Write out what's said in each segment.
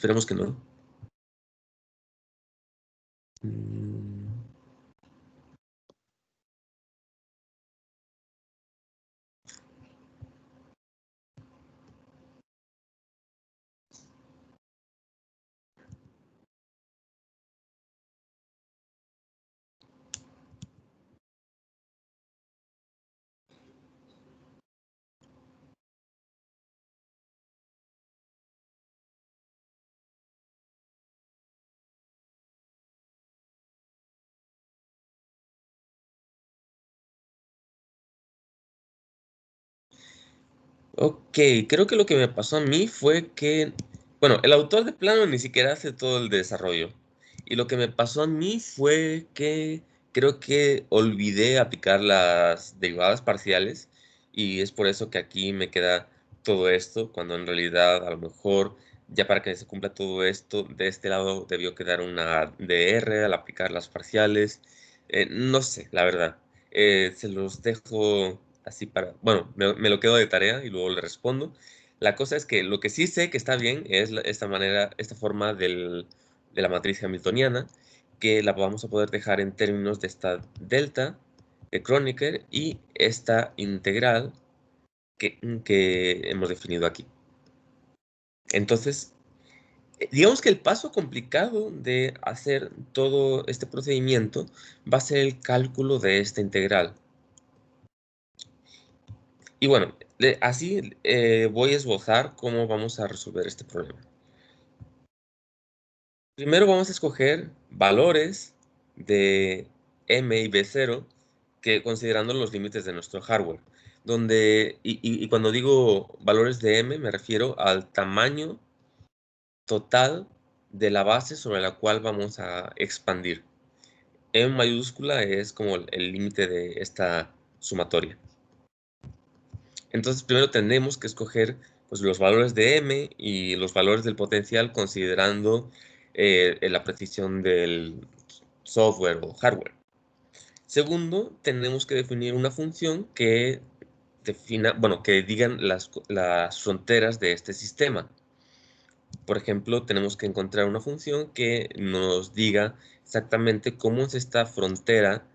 Esperemos que no. Mm. Ok, creo que lo que me pasó a mí fue que, bueno, el autor de plano ni siquiera hace todo el desarrollo. Y lo que me pasó a mí fue que creo que olvidé aplicar las derivadas parciales y es por eso que aquí me queda todo esto, cuando en realidad a lo mejor ya para que se cumpla todo esto, de este lado debió quedar una DR al aplicar las parciales. No sé, la verdad. Se los dejo así para, bueno, me lo quedo de tarea y luego le respondo. La cosa es que lo que sí sé que está bien es esta manera, esta forma de la matriz hamiltoniana, que la vamos a poder dejar en términos de esta delta de Kronecker y esta integral que hemos definido aquí. Entonces, digamos que el paso complicado de hacer todo este procedimiento va a ser el cálculo de esta integral. Y bueno, así voy a esbozar cómo vamos a resolver este problema. Primero vamos a escoger valores de m y b0 que considerando los límites de nuestro hardware. Y cuando digo valores de m me refiero al tamaño total de la base sobre la cual vamos a expandir. M mayúscula es como el límite de esta sumatoria. Entonces primero tenemos que escoger pues, los valores de m y los valores del potencial considerando la precisión del software o hardware. Segundo, tenemos que definir una función que defina, bueno, que digan las fronteras de este sistema. Por ejemplo, tenemos que encontrar una función que nos diga exactamente cómo es esta frontera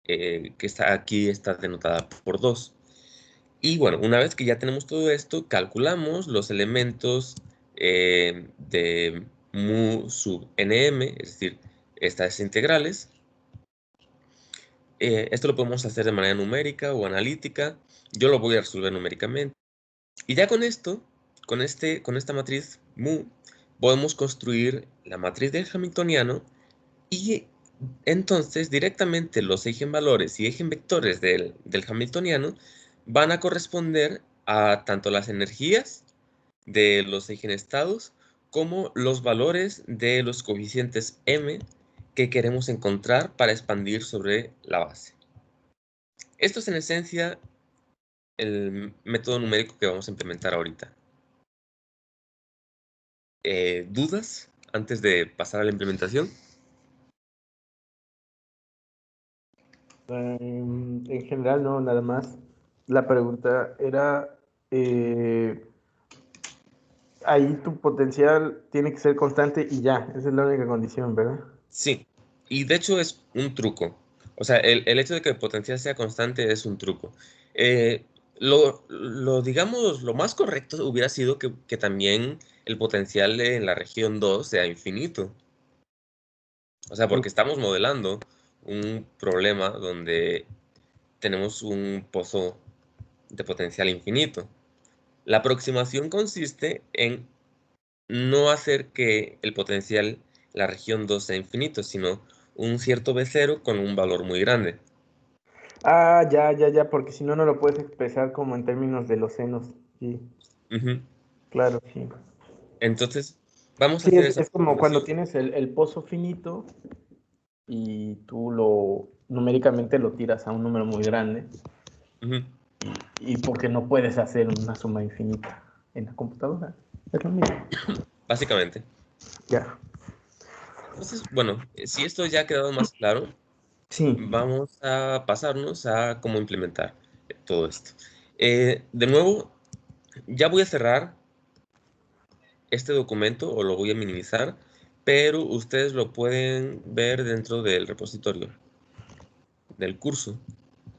que está aquí, está denotada por 2. Y bueno, una vez que ya tenemos todo esto, calculamos los elementos de mu sub nm, es decir, estas integrales. Esto lo podemos hacer de manera numérica o analítica. Yo lo voy a resolver numéricamente. Y ya con esto, con esta matriz mu, podemos construir la matriz del Hamiltoniano y entonces directamente los eigenvalores y eigenvectores del Hamiltoniano van a corresponder a tanto las energías de los eigenestados como los valores de los coeficientes m que queremos encontrar para expandir sobre la base. Esto es en esencia el método numérico que vamos a implementar ahorita. ¿Dudas antes de pasar a la implementación? En general no, nada más. La pregunta era, ahí tu potencial tiene que ser constante y ya, esa es la única condición, ¿verdad? Sí, y de hecho es un truco. O sea, el hecho de que el potencial sea constante es un truco. Digamos, lo más correcto hubiera sido que también el potencial en la región 2 sea infinito. O sea, porque estamos modelando un problema donde tenemos un pozo de potencial infinito. La aproximación consiste en no hacer que el potencial, la región 2 sea infinito, sino un cierto B0 con un valor muy grande. Ah, ya, porque si no, no lo puedes expresar como en términos de los senos. Sí, Ujú. claro, sí. Entonces, vamos a Sí, hacer esa es como cuando aproximación. tienes el pozo finito y tú lo numéricamente lo tiras a un número muy grande Ujú. y porque no puedes hacer una suma infinita en la computadora. Es lo mismo. Básicamente. Ya. Entonces, bueno, si esto ya ha quedado más claro, Sí. vamos a pasarnos a cómo implementar todo esto. De nuevo, ya voy a cerrar este documento o lo voy a minimizar, pero ustedes lo pueden ver dentro del repositorio del curso.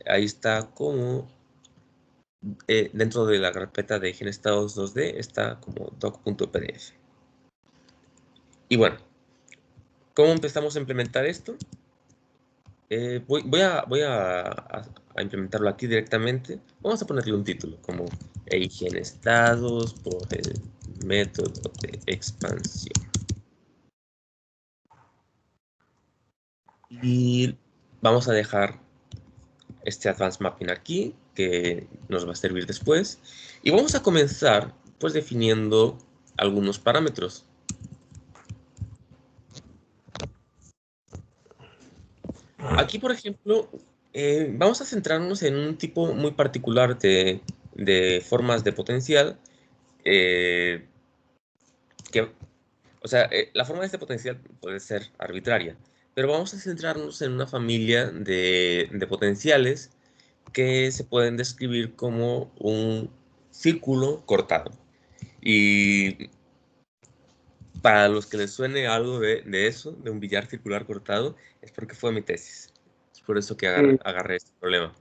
Ahí está como dentro de la carpeta de GenStados 2D está como doc.pdf. Y bueno, ¿cómo empezamos a implementar esto? Voy a implementarlo aquí directamente. Vamos a ponerle un título como GenStados por el método de expansión. Y vamos a dejar este Advanced Mapping aquí, que nos va a servir después. Y vamos a comenzar, pues, definiendo algunos parámetros. Aquí, por ejemplo, vamos a centrarnos en un tipo muy particular de formas de potencial. O sea, la forma de este potencial puede ser arbitraria, pero vamos a centrarnos en una familia de potenciales que se pueden describir como un círculo cortado. Y para los que les suene algo de eso, de un billar circular cortado, es porque fue mi tesis. Es por eso que agarré este problema.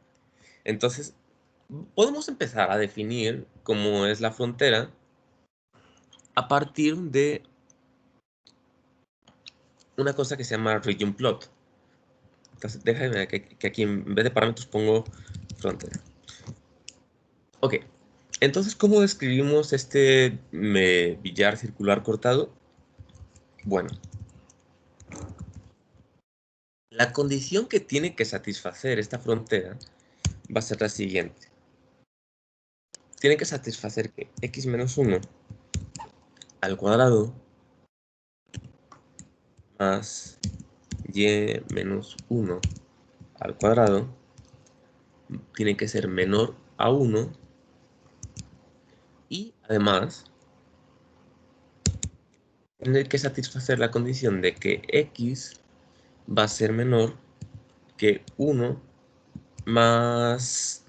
Entonces, podemos empezar a definir cómo es la frontera a partir de una cosa que se llama region plot. Entonces, déjame que aquí en vez de parámetros pongo frontera. Ok, entonces, ¿cómo describimos este billar circular cortado? Bueno, la condición que tiene que satisfacer esta frontera va a ser la siguiente. Tiene que satisfacer que x menos 1 al cuadrado más y menos 1 al cuadrado tiene que ser menor a 1 y además tiene que satisfacer la condición de que x va a ser menor que 1 más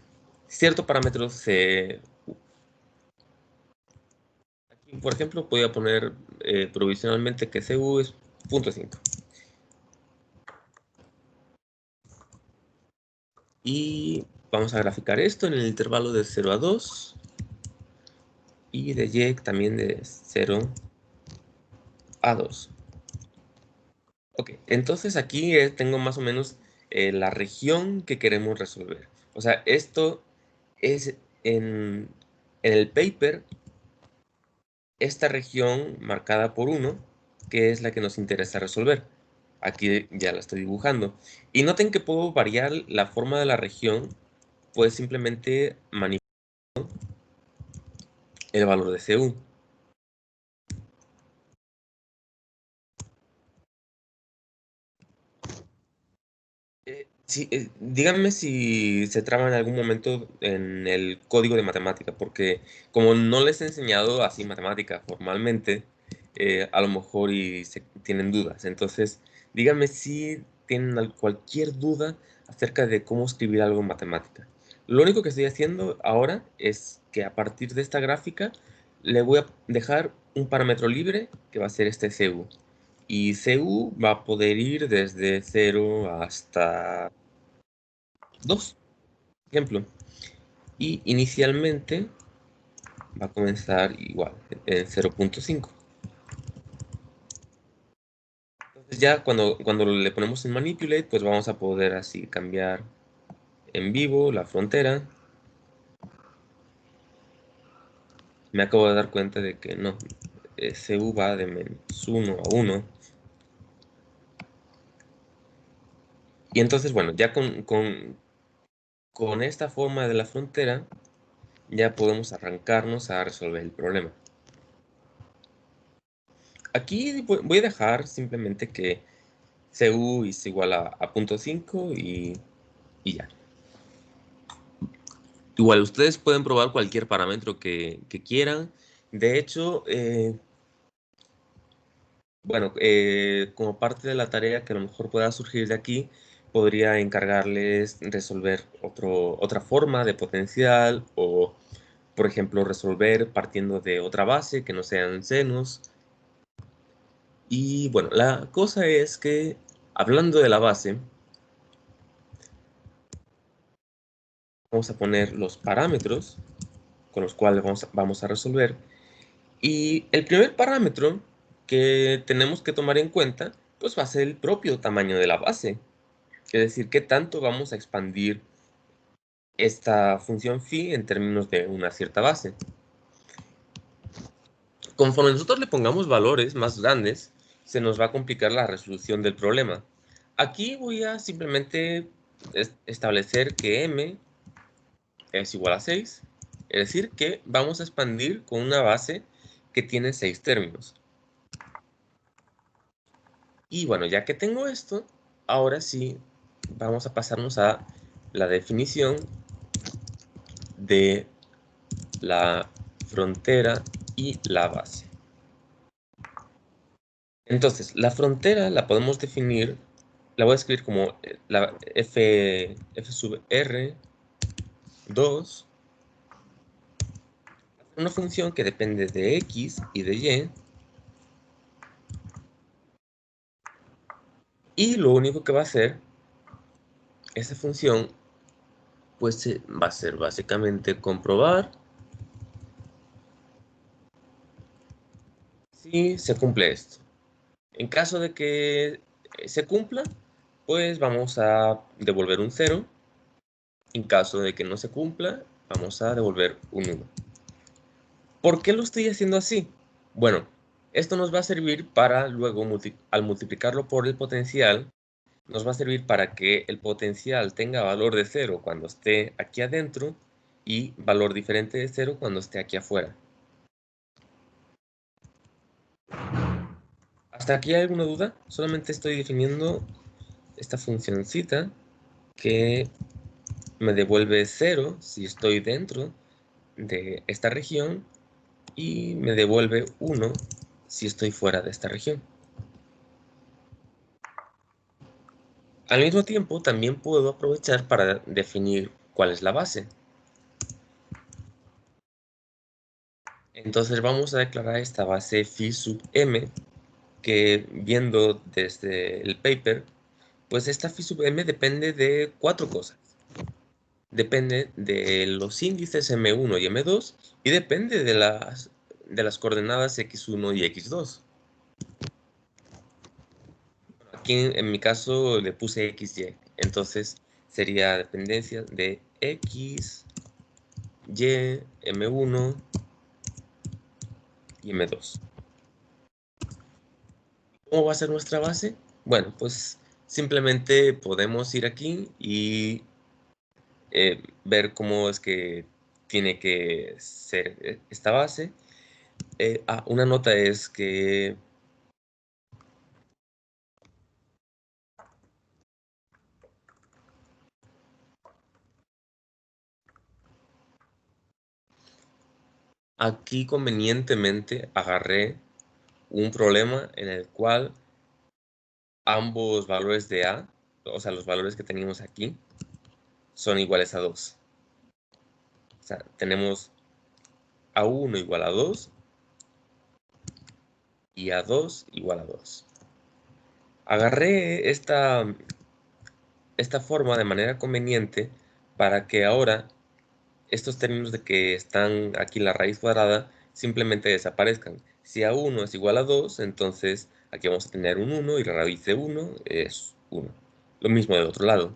cierto parámetro c. Aquí, por ejemplo, voy a poner provisionalmente que cu es 0.5. Y vamos a graficar esto en el intervalo de 0 a 2 y de y también de 0 a 2. Ok, entonces aquí tengo más o menos la región que queremos resolver. O sea, esto es en el paper, esta región marcada por 1, que es la que nos interesa resolver. Aquí ya la estoy dibujando. Y noten que puedo variar la forma de la región, pues simplemente manipular el valor de cu. Sí, díganme si se traba en algún momento en el código de matemática, porque como no les he enseñado así matemática formalmente, a lo mejor tienen dudas. Entonces, díganme si tienen cualquier duda acerca de cómo escribir algo en matemática. Lo único que estoy haciendo ahora es que a partir de esta gráfica le voy a dejar un parámetro libre que va a ser este cu. Y cu va a poder ir desde 0 hasta 2, ejemplo. Y inicialmente va a comenzar igual, en 0.5. Entonces ya cuando le ponemos en Manipulate, pues vamos a poder así cambiar en vivo la frontera. Me acabo de dar cuenta de que no, cu va de menos 1 a 1. Y entonces, bueno, ya con esta forma de la frontera, ya podemos arrancarnos a resolver el problema. Aquí voy a dejar simplemente que cu es igual a 0.5 y ya. Igual, ustedes pueden probar cualquier parámetro que quieran. De hecho, bueno, como parte de la tarea que a lo mejor pueda surgir de aquí, podría encargarles resolver otra forma de potencial o por ejemplo, resolver partiendo de otra base que no sean senos. Y bueno, la cosa es que, hablando de la base, vamos a poner los parámetros con los cuales vamos a resolver. Y el primer parámetro que tenemos que tomar en cuenta, pues va a ser el propio tamaño de la base. Es decir, qué tanto vamos a expandir esta función phi en términos de una cierta base. Conforme nosotros le pongamos valores más grandes, se nos va a complicar la resolución del problema. Aquí voy a simplemente establecer que m es igual a 6, es decir, que vamos a expandir con una base que tiene 6 términos. Y bueno, ya que tengo esto, ahora sí vamos a pasarnos a la definición de la frontera y la base. Entonces, la frontera la podemos definir, la voy a escribir como la f sub r 2, una función que depende de x y de y, y lo único que va a hacer esa función, pues va a ser básicamente comprobar si se cumple esto. En caso de que se cumpla, pues vamos a devolver un 0. En caso de que no se cumpla, vamos a devolver un 1. ¿Por qué lo estoy haciendo así? Bueno, esto nos va a servir para luego, al multiplicarlo por el potencial, nos va a servir para que el potencial tenga valor de 0 cuando esté aquí adentro y valor diferente de 0 cuando esté aquí afuera. ¿Hasta aquí hay alguna duda? Solamente estoy definiendo esta funcioncita que me devuelve 0 si estoy dentro de esta región y me devuelve 1 si estoy fuera de esta región. Al mismo tiempo, también puedo aprovechar para definir cuál es la base. Entonces vamos a declarar esta base phi sub m, que viendo desde el paper, pues esta phi sub m depende de 4 cosas. Depende de los índices m1 y m2 y depende de las coordenadas x1 y x2. Aquí en mi caso le puse xy, entonces sería dependencia de x, y, m1 y m2. ¿Cómo va a ser nuestra base? Bueno, pues simplemente podemos ir aquí y ver cómo es que tiene que ser esta base. Una nota es que aquí convenientemente agarré un problema en el cual ambos valores de A, o sea, los valores que teníamos aquí, son iguales a 2. O sea, tenemos A1 igual a 2 y A2 igual a 2. Agarré esta forma de manera conveniente para que ahora estos términos de que están aquí la raíz cuadrada simplemente desaparezcan. Si A1 es igual a 2, entonces aquí vamos a tener un 1 y la raíz de 1 es 1. Lo mismo del otro lado.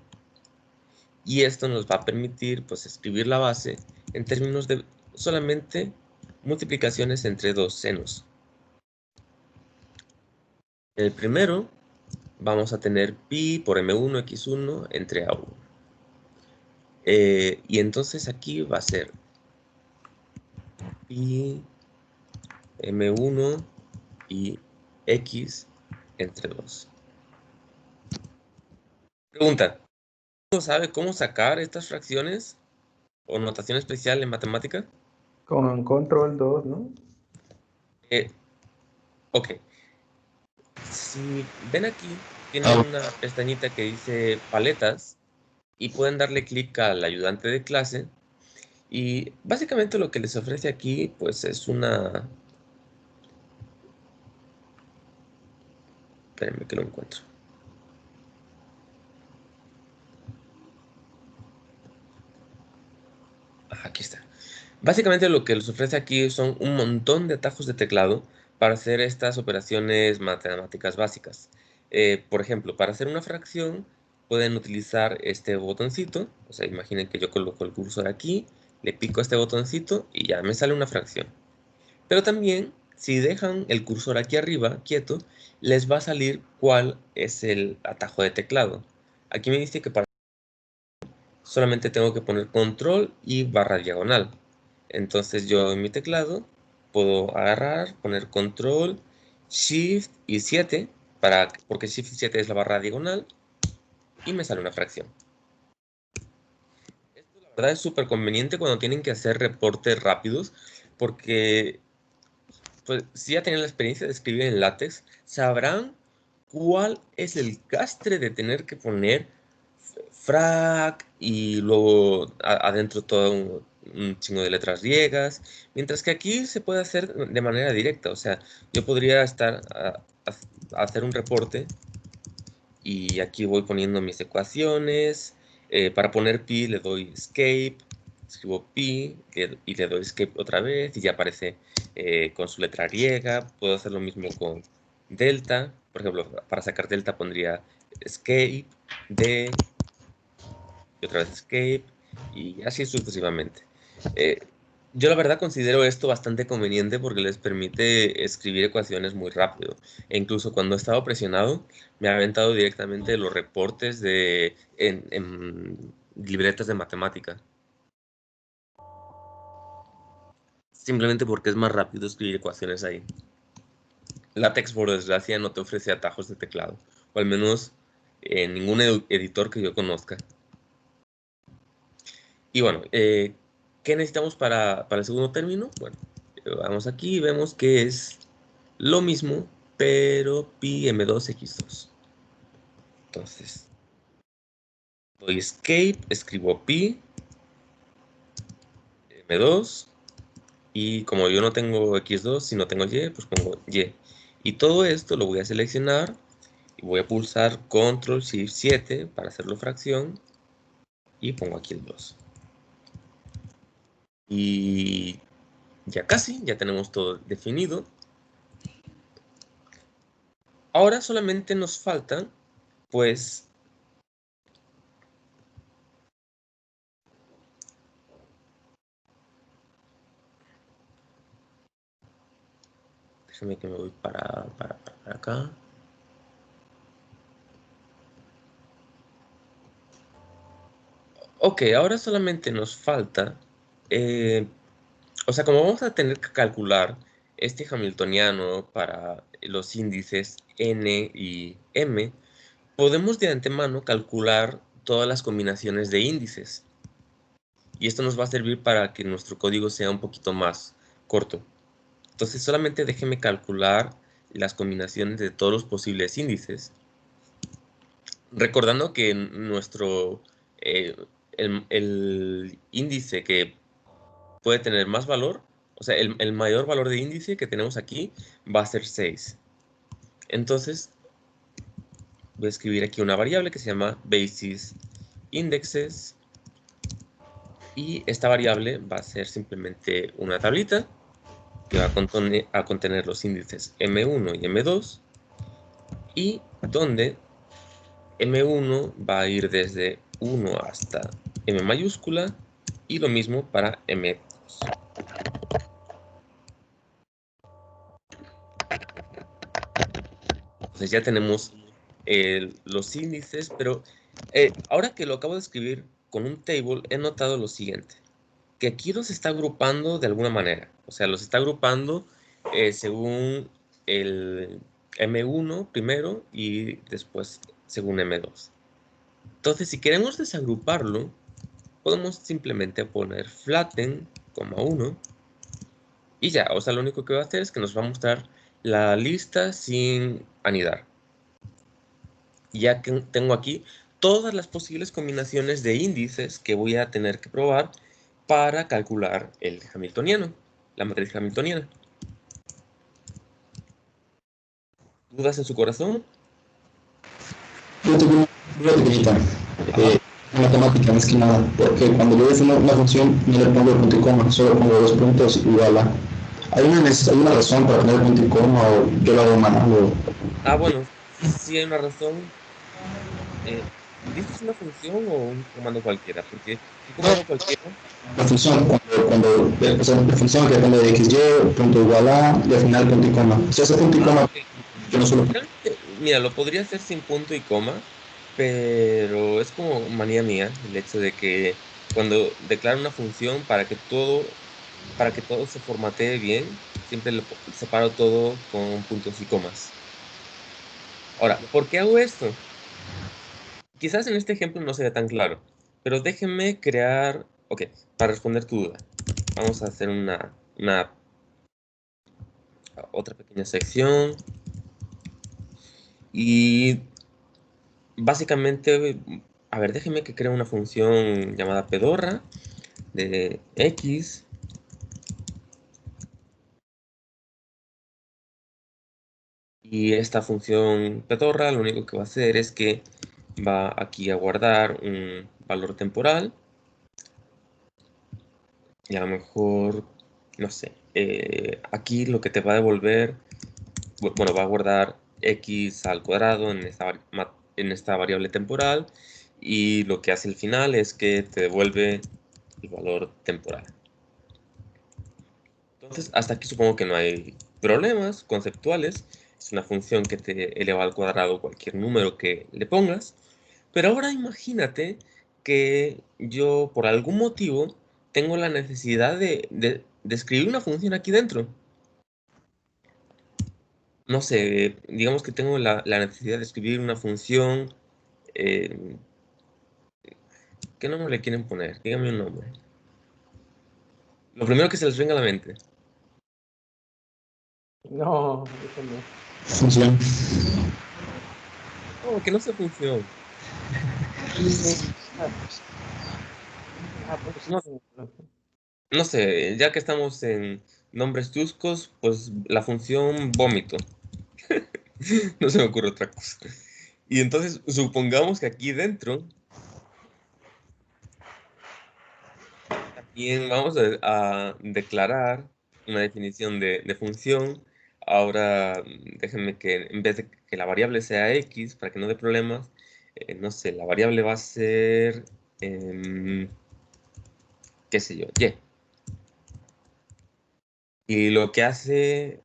Y esto nos va a permitir pues escribir la base en términos de solamente multiplicaciones entre dos senos. En el primero vamos a tener pi por m1 x1 entre a1. Y entonces aquí va a ser pi m1 y x entre 2. Pregunta, ¿cómo sabe cómo sacar estas fracciones o notación especial en matemática? Con control 2, ¿no? Ok. Si ven aquí, tienen una pestañita que dice paletas y pueden darle clic al ayudante de clase Y básicamente lo que les ofrece aquí, pues es una... Espérenme que lo encuentro. Aquí está. Básicamente lo que les ofrece aquí son un montón de atajos de teclado para hacer estas operaciones matemáticas básicas. Por ejemplo, para hacer una fracción pueden utilizar este botoncito. O sea, imaginen que yo coloco el cursor aquí, le pico a este botoncito y ya me sale una fracción. Pero también, si dejan el cursor aquí arriba, quieto, les va a salir cuál es el atajo de teclado. Aquí me dice que para solamente tengo que poner control y barra diagonal. Entonces yo en mi teclado puedo agarrar, poner control, shift y 7, porque shift y 7 es la barra diagonal, y me sale una fracción. Esto la verdad es súper conveniente cuando tienen que hacer reportes rápidos, porque pues, si ya tienen la experiencia de escribir en LaTeX, sabrán cuál es el castre de tener que poner frac y luego adentro todo un chingo de letras griegas, mientras que aquí se puede hacer de manera directa. O sea, yo podría estar a hacer un reporte y aquí voy poniendo mis ecuaciones. Para poner pi le doy escape, escribo pi y le doy escape otra vez y ya aparece con su letra griega. Puedo hacer lo mismo con delta. Por ejemplo, para sacar delta pondría escape d y otra vez escape y así sucesivamente. Yo la verdad considero esto bastante conveniente porque les permite escribir ecuaciones muy rápido. E incluso cuando he estado presionado, me ha aventado directamente los reportes en libretas de matemática. Simplemente porque es más rápido escribir ecuaciones ahí. LaTeX, por desgracia, no te ofrece atajos de teclado. O al menos en ningún editor que yo conozca. Y bueno, ¿qué necesitamos para el segundo término? Bueno, vamos aquí y vemos que es lo mismo, pero pi m2x2. Entonces, doy escape, escribo pi m2 y como yo no tengo x2, si no tengo y, pues pongo y. Y todo esto lo voy a seleccionar y voy a pulsar control shift 7 para hacerlo fracción y pongo aquí el 2. Y ya casi, ya tenemos todo definido. Ahora solamente nos faltan, pues, déjame que me voy para acá. Ok, ahora solamente nos falta, o sea, como vamos a tener que calcular este hamiltoniano para los índices n y m, podemos de antemano calcular todas las combinaciones de índices. Y esto nos va a servir para que nuestro código sea un poquito más corto. Entonces solamente déjeme calcular las combinaciones de todos los posibles índices. Recordando que nuestro, el índice que puede tener más valor, o sea, el mayor valor de índice que tenemos aquí va a ser 6. Entonces, voy a escribir aquí una variable que se llama basis indexes. Y esta variable va a ser simplemente una tablita que va a contener los índices M1 y M2 y donde M1 va a ir desde 1 hasta M mayúscula y lo mismo para M2. Entonces ya tenemos los índices, pero ahora que lo acabo de escribir con un table, he notado lo siguiente, que aquí los está agrupando de alguna manera. O sea, los está agrupando según el M1 primero y después según M2. Entonces, si queremos desagruparlo, podemos simplemente poner flatten, 1 y ya. O sea, lo único que va a hacer es que nos va a mostrar la lista sin anidar. Ya que tengo aquí todas las posibles combinaciones de índices que voy a tener que probar para calcular el hamiltoniano, la matriz hamiltoniana. ¿Dudas en su corazón? Yo tengo una duda pequeñita, matemática más que nada, porque cuando yo defino una función no le pongo el punto y coma, solo pongo dos puntos igual a. ¿Hay una razón para poner el punto y coma o yo lo hago manual? Bueno, sí hay una razón. ¿Dices una función o un comando cualquiera? Porque un comando cualquiera... La función, o sea, la función que depende de XY, punto igual a, y al final punto y coma. Si hace punto y coma, Ok. yo no solo. Realmente, mira, lo podría hacer sin punto y coma, pero es como manía mía el hecho de que cuando declaro una función para que todo se formatee bien, siempre separo todo con puntos y comas. Ahora, ¿por qué hago esto? Quizás en este ejemplo no sea tan claro, pero déjenme crear, ok, para responder tu duda, vamos a hacer una otra pequeña sección y básicamente, a ver, déjenme que cree una función llamada pedorra de x. Y esta función pedorra lo único que va a hacer es que va aquí a guardar un valor temporal. Y a lo mejor, no sé, aquí lo que te va a devolver, bueno, va a guardar x al cuadrado en esta variable temporal. Y lo que hace al final es que te devuelve el valor temporal. Entonces, hasta aquí supongo que no hay problemas conceptuales. Es una función que te eleva al cuadrado cualquier número que le pongas. Pero ahora imagínate que yo, por algún motivo, tengo la necesidad de escribir una función aquí dentro. No sé, digamos que tengo la necesidad de escribir una función. eh, ¿Qué nombre le quieren poner? Dígame un nombre. Lo primero que se les venga a la mente. No, eso no. Función. No, que no sea función. Ah, pues No, no sé, ya que estamos en nombres chuscos, pues la función vómito. No se me ocurre otra cosa. Y entonces supongamos que aquí dentro también vamos a declarar una definición de función. Ahora déjenme que en vez de que la variable sea x, para que no dé problemas, no sé, la variable va a ser, qué sé yo, y. Y lo que hace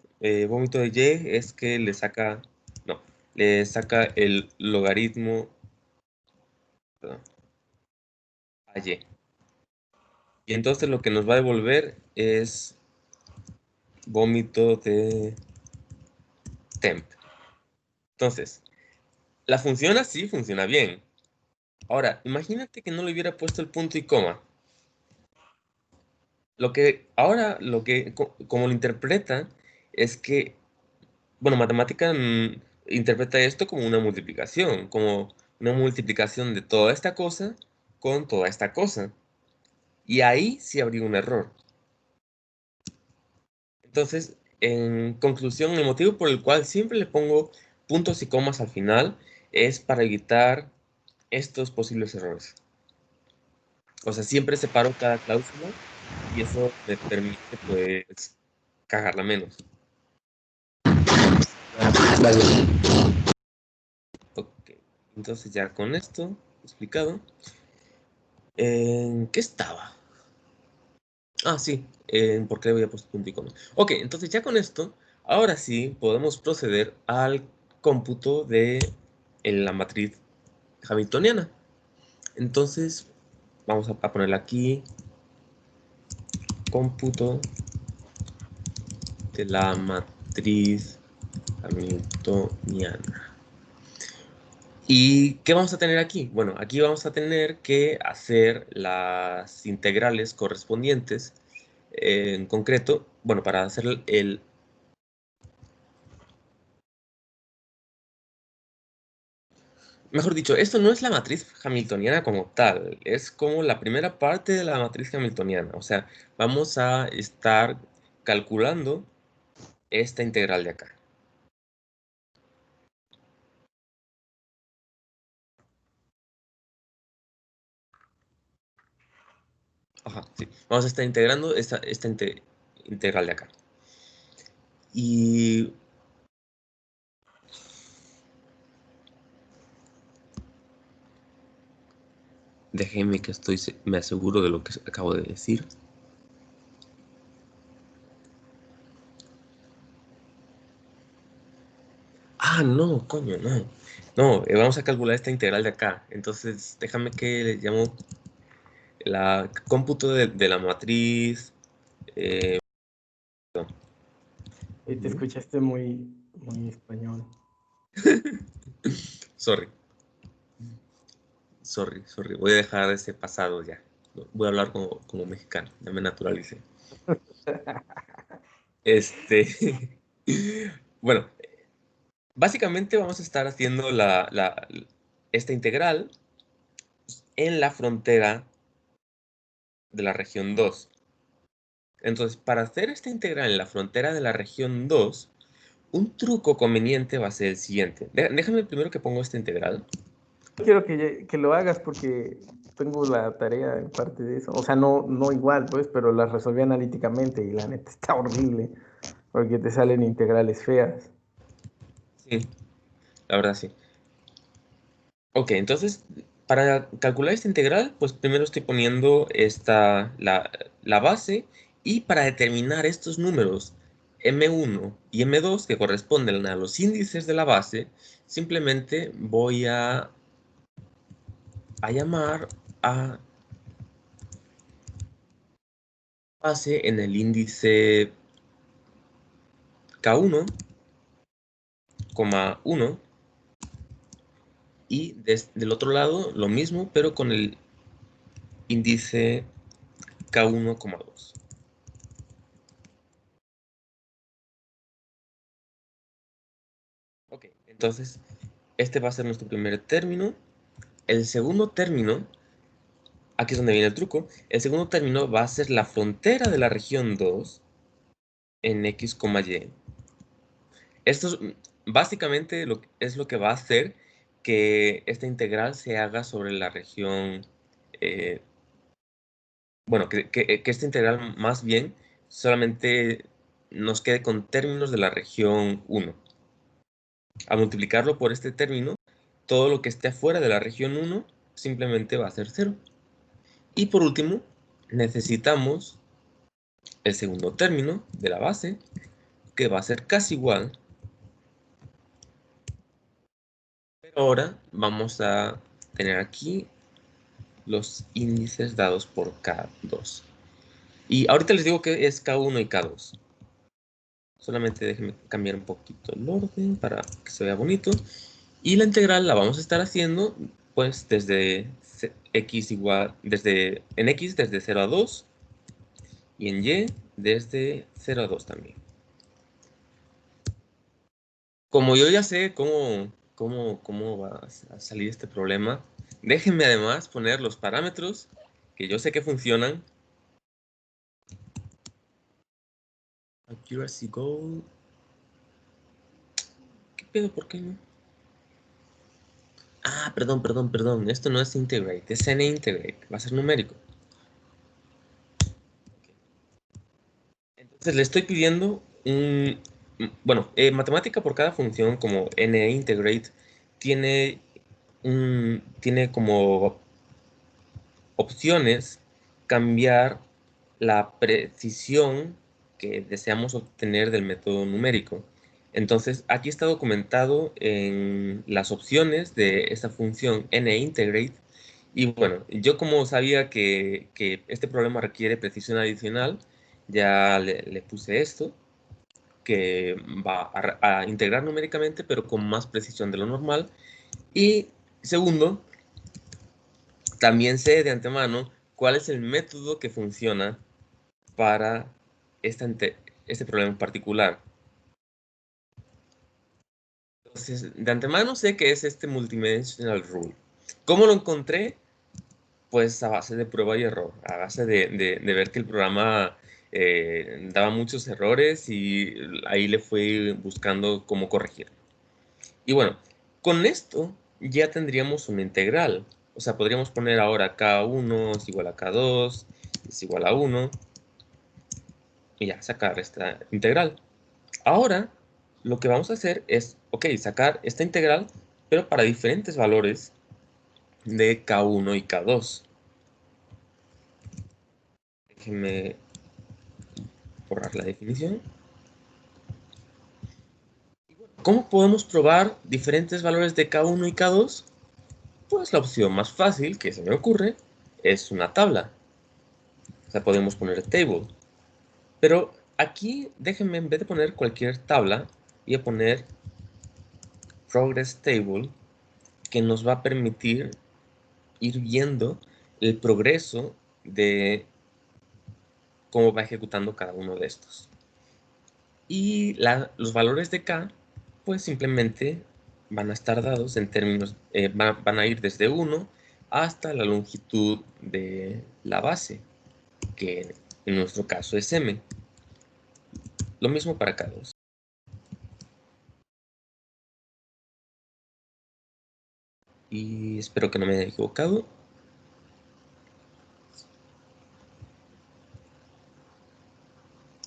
vómito de y es que no, le saca el logaritmo, perdón, a y. Y entonces lo que nos va a devolver es vómito de temp. Entonces, la función así funciona bien. Ahora, imagínate que no le hubiera puesto el punto y coma. Como lo interpreta, es que, bueno, matemática interpreta esto como una multiplicación de toda esta cosa con toda esta cosa. Y ahí sí habría un error. Entonces, en conclusión, el motivo por el cual siempre le pongo puntos y comas al final es para evitar estos posibles errores. O sea, siempre separo cada cláusula y eso me permite, pues, cagarla menos. Gracias. Ok, entonces ya con esto explicado, ¿en qué estaba? Ah, sí, en por qué le había puesto punto y coma. Ok, entonces ya con esto, ahora sí podemos proceder al cómputo de la matriz hamiltoniana. Entonces, vamos a ponerle aquí cómputo de la matriz hamiltoniana. ¿Y qué vamos a tener aquí? Bueno, aquí vamos a tener que hacer las integrales correspondientes. En concreto, bueno, para hacer mejor dicho, esto no es la matriz hamiltoniana como tal, es como la primera parte de la matriz hamiltoniana. O sea, vamos a estar calculando esta integral de acá. Ajá, sí. Vamos a estar integrando esta integral de acá. Y déjenme que me aseguro de lo que acabo de decir. Ah, no, coño, no. No, vamos a calcular esta integral de acá. Entonces, déjame que le llamo la cómputo de la matriz. Te escuchaste muy, muy español. Sorry. Voy a dejar ese pasado ya. Voy a hablar como mexicano. Ya me naturalicé. Bueno, básicamente vamos a estar haciendo esta integral en la frontera de la región 2. Entonces, para hacer esta integral en la frontera de la región 2, un truco conveniente va a ser el siguiente. Déjame primero que pongo esta integral. Quiero que lo hagas porque tengo la tarea en parte de eso. O sea, no igual, pues, pero la resolví analíticamente y la neta está horrible porque te salen integrales feas. Sí, la verdad sí. Ok, entonces, para calcular esta integral, pues primero estoy poniendo la base, y para determinar estos números m1 y m2 que corresponden a los índices de la base, simplemente voy a llamar a base en el índice K1, 1, y del otro lado lo mismo, pero con el índice K1, 2. Ok, entonces este va a ser nuestro primer término. El segundo término, aquí es donde viene el truco, el segundo término va a ser la frontera de la región 2 en x, y. Esto básicamente es lo que va a hacer que esta integral se haga sobre la región, bueno, que esta integral más bien solamente nos quede con términos de la región 1. Al multiplicarlo por este término, todo lo que esté afuera de la región 1 simplemente va a ser 0. Y por último, necesitamos el segundo término de la base, que va a ser casi igual. Pero ahora vamos a tener aquí los índices dados por K2. Y ahorita les digo que es K1 y K2. Solamente déjenme cambiar un poquito el orden para que se vea bonito. Y la integral la vamos a estar haciendo pues desde x igual, en x desde 0 a 2, y en y desde 0 a 2 también. Como yo ya sé cómo va a salir este problema, déjenme además poner los parámetros que yo sé que funcionan. Accuracy goal. ¿Qué pedo? ¿Por qué no? Ah, perdón. Esto no es integrate, es n-integrate. Va a ser numérico. Entonces le estoy pidiendo bueno, matemática por cada función como n-integrate tiene, tiene como opciones cambiar la precisión que deseamos obtener del método numérico. Entonces, aquí está documentado en las opciones de esta función n-integrate. Y bueno, yo como sabía que este problema requiere precisión adicional, ya le puse esto, que va a integrar numéricamente, pero con más precisión de lo normal. Y segundo, también sé de antemano cuál es el método que funciona para este problema en particular. Entonces, de antemano sé que es este multidimensional rule. ¿Cómo lo encontré? Pues a base de prueba y error, a base de ver que el programa daba muchos errores y ahí le fui buscando cómo corregir. Y bueno, con esto ya tendríamos una integral. O sea, podríamos poner ahora K1 es igual a K2 es igual a 1 y ya sacar esta integral. Ahora, lo que vamos a hacer es, ok, sacar esta integral, pero para diferentes valores de K1 y K2. Déjenme borrar la definición. ¿Cómo podemos probar diferentes valores de K1 y K2? Pues la opción más fácil que se me ocurre es una tabla. O sea, podemos poner table. Pero aquí, déjenme, en vez de poner cualquier tabla, voy a poner progress table, que nos va a permitir ir viendo el progreso de cómo va ejecutando cada uno de estos. Y los valores de K, pues simplemente van a estar dados en términos, van a ir desde 1 hasta la longitud de la base, que en nuestro caso es M. Lo mismo para K2. Y espero que no me haya equivocado.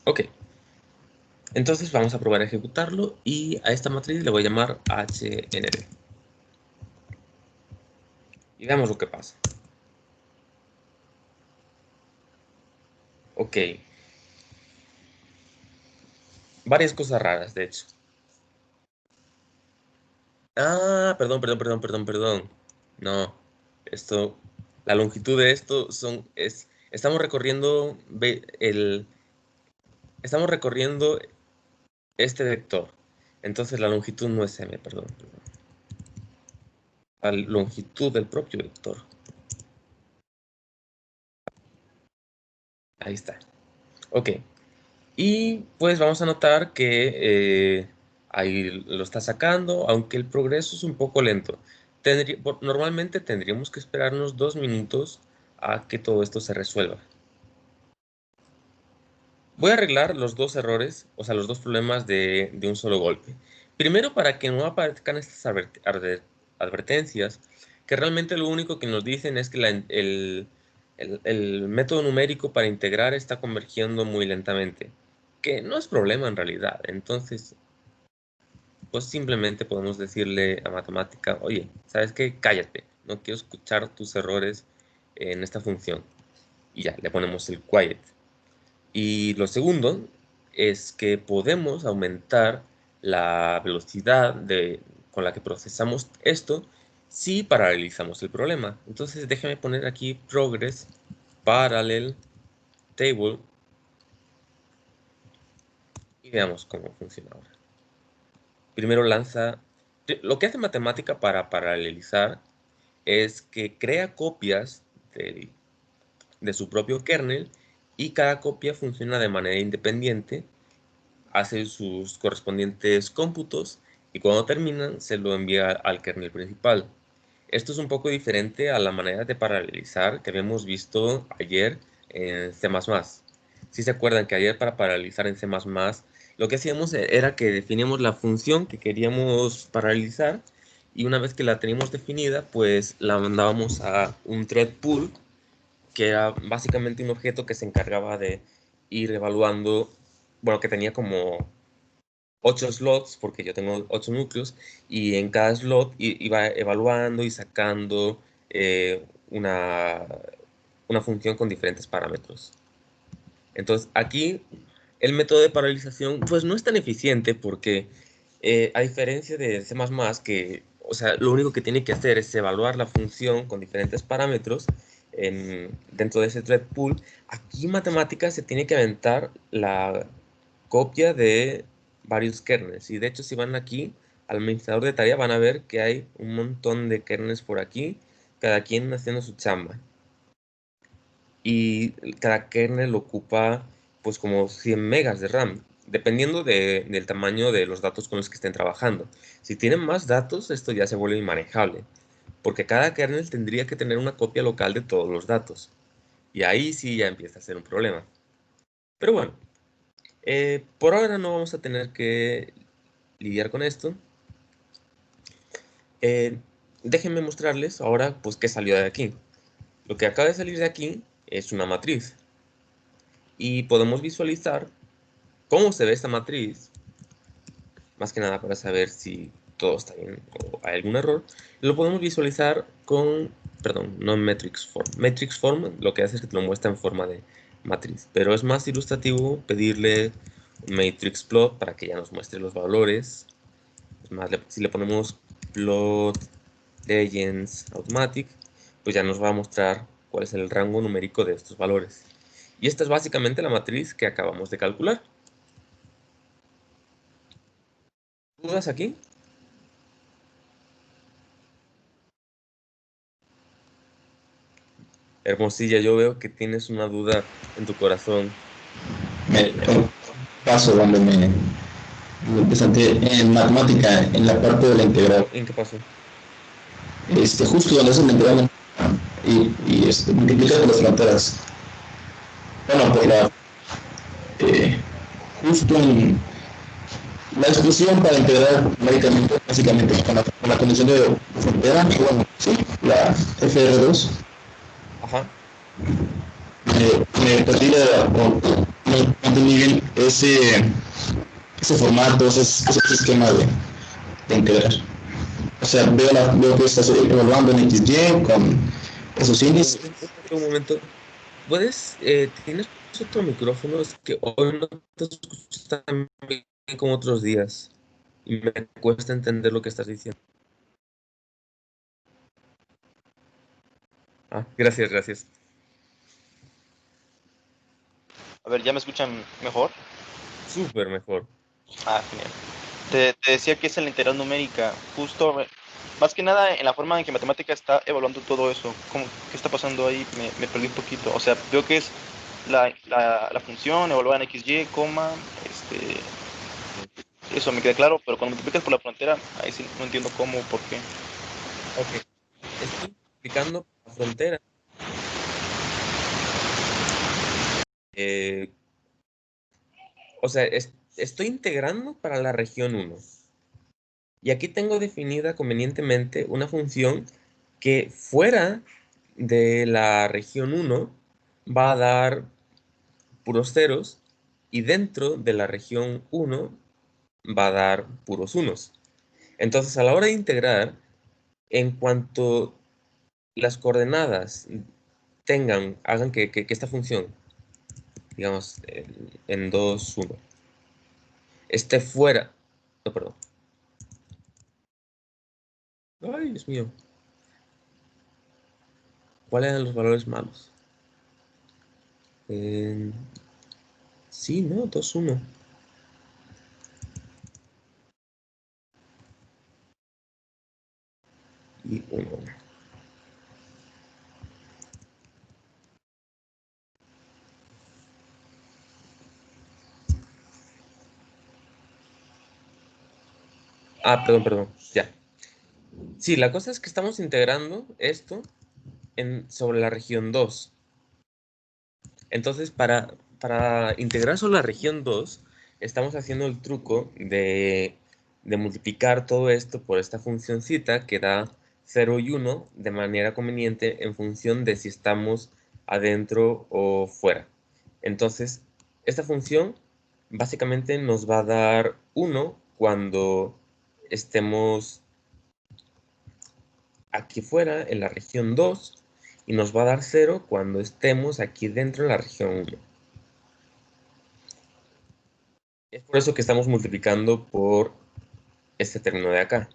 Ok. Entonces vamos a probar a ejecutarlo y a esta matriz le voy a llamar HND. Y veamos lo que pasa. Ok. Varias cosas raras, de hecho. Ah, perdón. No, esto, la longitud de esto estamos recorriendo estamos recorriendo este vector. Entonces la longitud no es m, perdón. La longitud del propio vector. Ahí está. Ok. Y pues vamos a notar que ahí lo está sacando, aunque el progreso es un poco lento. Normalmente tendríamos que esperarnos 2 minutos a que todo esto se resuelva. Voy a arreglar los dos errores, o sea, los dos problemas de un solo golpe. Primero, para que no aparezcan estas advertencias, que realmente lo único que nos dicen es que el método numérico para integrar está convergiendo muy lentamente, que no es problema en realidad. Entonces, pues simplemente podemos decirle a matemática, oye, ¿sabes qué? Cállate, no quiero escuchar tus errores en esta función. Y ya, le ponemos el quiet. Y lo segundo es que podemos aumentar la velocidad con la que procesamos esto si paralelizamos el problema. Entonces déjame poner aquí progress parallel table y veamos cómo funciona ahora. Primero lanza... Lo que hace matemática para paralelizar es que crea copias de su propio kernel y cada copia funciona de manera independiente, hace sus correspondientes cómputos y cuando terminan se lo envía al kernel principal. Esto es un poco diferente a la manera de paralelizar que habíamos visto ayer en C++. Si se acuerdan que ayer para paralelizar en C++ lo que hacíamos era que definíamos la función que queríamos paralelizar y una vez que la teníamos definida, pues la mandábamos a un thread pool, que era básicamente un objeto que se encargaba de ir evaluando, bueno, que tenía como 8 slots, porque yo tengo 8 núcleos, y en cada slot iba evaluando y sacando una función con diferentes parámetros. Entonces, aquí el método de paralelización pues no es tan eficiente porque a diferencia de C++, que, o sea, lo único que tiene que hacer es evaluar la función con diferentes parámetros dentro de ese thread pool, aquí en matemáticas se tiene que aventar la copia de varios kernels. Y de hecho, si van aquí al administrador de tarea, van a ver que hay un montón de kernels por aquí, cada quien haciendo su chamba. Y cada kernel ocupa pues como 100 megas de RAM. dependiendo del tamaño de los datos con los que estén trabajando. Si tienen más datos, esto ya se vuelve inmanejable, porque cada kernel tendría que tener una copia local de todos los datos. Y ahí sí ya empieza a ser un problema. Pero bueno, por ahora no vamos a tener que lidiar con esto. Déjenme mostrarles ahora pues qué salió de aquí. Lo que acaba de salir de aquí es una matriz. Y podemos visualizar cómo se ve esta matriz, más que nada para saber si todo está bien o hay algún error. Lo podemos visualizar con, perdón, no en matrix form. Matrix form lo que hace es que te lo muestra en forma de matriz, pero es más ilustrativo pedirle un matrix plot para que ya nos muestre los valores. Es más, si le ponemos plot legends automatic, pues ya nos va a mostrar cuál es el rango numérico de estos valores. Y esta es básicamente la matriz que acabamos de calcular. ¿Dudas aquí? Hermosilla, yo veo que tienes una duda en tu corazón. Un paso donde me presenté en matemática, en la parte de la integral. ¿En qué pasó? Justo donde hacen la integral y multiplica por las fronteras. Bueno, por la justo en la expresión para integrar numéricamente, básicamente con la condición de frontera, bueno, sí, la FR2. Ajá. Me perdí no entendí bien ese formato, ese esquema de integrar. O sea, veo que estás evaluando en XY con esos índices. Un momento. ¿Tienes otro micrófono? Es que hoy no te escucho tan bien como otros días. Y me cuesta entender lo que estás diciendo. Ah, gracias, gracias. A ver, ¿ya me escuchan mejor? Súper mejor. Ah, genial. Te decía que es en la integral numérica, justo, más que nada en la forma en que matemática está evaluando todo eso. ¿Qué está pasando ahí? Me perdí un poquito. O sea, veo que es la función, evaluar en XY, coma, eso me queda claro, pero cuando multiplicas por la frontera, ahí sí no entiendo cómo, por qué. Ok. Estoy explicando la frontera. O sea, estoy integrando para la región 1. Y aquí tengo definida convenientemente una función que fuera de la región 1 va a dar puros ceros y dentro de la región 1 va a dar puros unos. Entonces, a la hora de integrar, en cuanto las coordenadas hagan que esta función, digamos, en 2, 1, esté fuera, no, perdón. Ay, Dios mío. ¿Cuáles eran los valores malos? Sí, ¿no? 2, 1. Y 1. Ah, perdón, ya. Sí, la cosa es que estamos integrando esto sobre la región 2. Entonces, para integrar sobre la región 2, estamos haciendo el truco de multiplicar todo esto por esta funcioncita que da 0 y 1 de manera conveniente en función de si estamos adentro o fuera. Entonces, esta función básicamente nos va a dar 1 cuando estemos aquí fuera en la región 2 y nos va a dar 0 cuando estemos aquí dentro en la región 1. Es por eso que estamos multiplicando por este término de acá.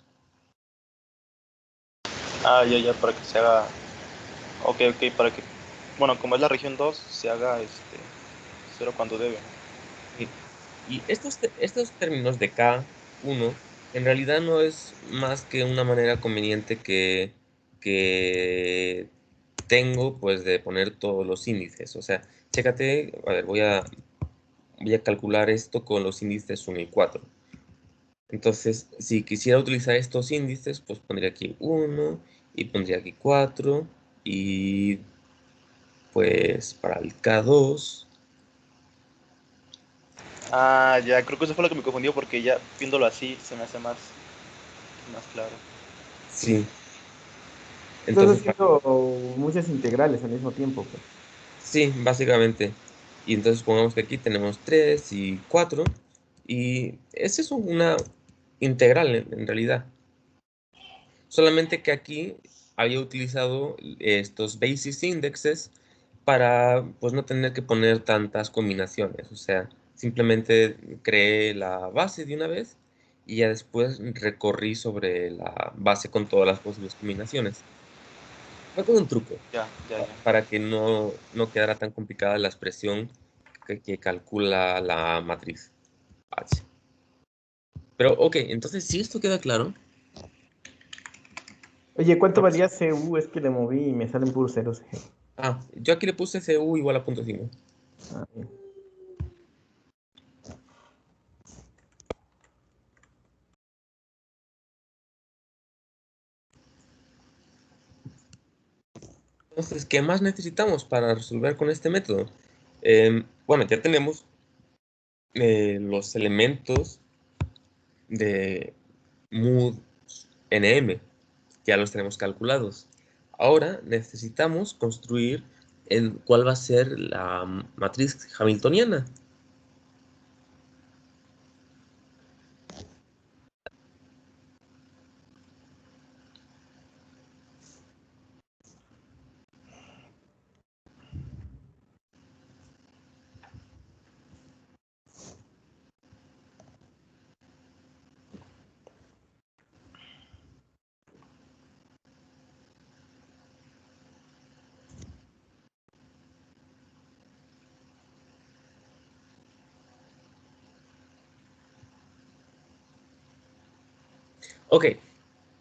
Ah, ya, para que se haga... Ok, para que... Bueno, como es la región 2, se haga 0 cuando debe. Y estos términos de K1 en realidad no es más que una manera conveniente que tengo pues de poner todos los índices. O sea, chécate, a ver, voy a voy a calcular esto con los índices 1 y 4. Entonces, si quisiera utilizar estos índices, pues pondría aquí 1 y pondría aquí 4 y pues para el K2. Ah, ya, creo que eso fue lo que me confundió porque ya viéndolo así se me hace más claro. Sí. Estás Entonces, haciendo muchas integrales al mismo tiempo, pues. sí, básicamente. Y entonces pongamos que aquí tenemos 3 y 4 y esa es una integral en realidad. Solamente que aquí había utilizado estos basis indexes para pues no tener que poner tantas combinaciones. O sea, simplemente creé la base de una vez y ya después recorrí sobre la base con todas las posibles combinaciones. Fue como un truco Ya, ya, ya. para que no quedara tan complicada la expresión que calcula la matriz H. Pero ok, entonces si esto queda claro, Oye, ¿cuánto vamos. valía CU? Es que le moví y me salen puros ceros. Yo aquí le puse CU igual a 0.5. Ah, bien. Entonces, ¿qué más necesitamos para resolver con este método? Bueno, ya tenemos los elementos de mood nm, ya los tenemos calculados. Ahora necesitamos construir cuál va a ser la matriz hamiltoniana. Ok,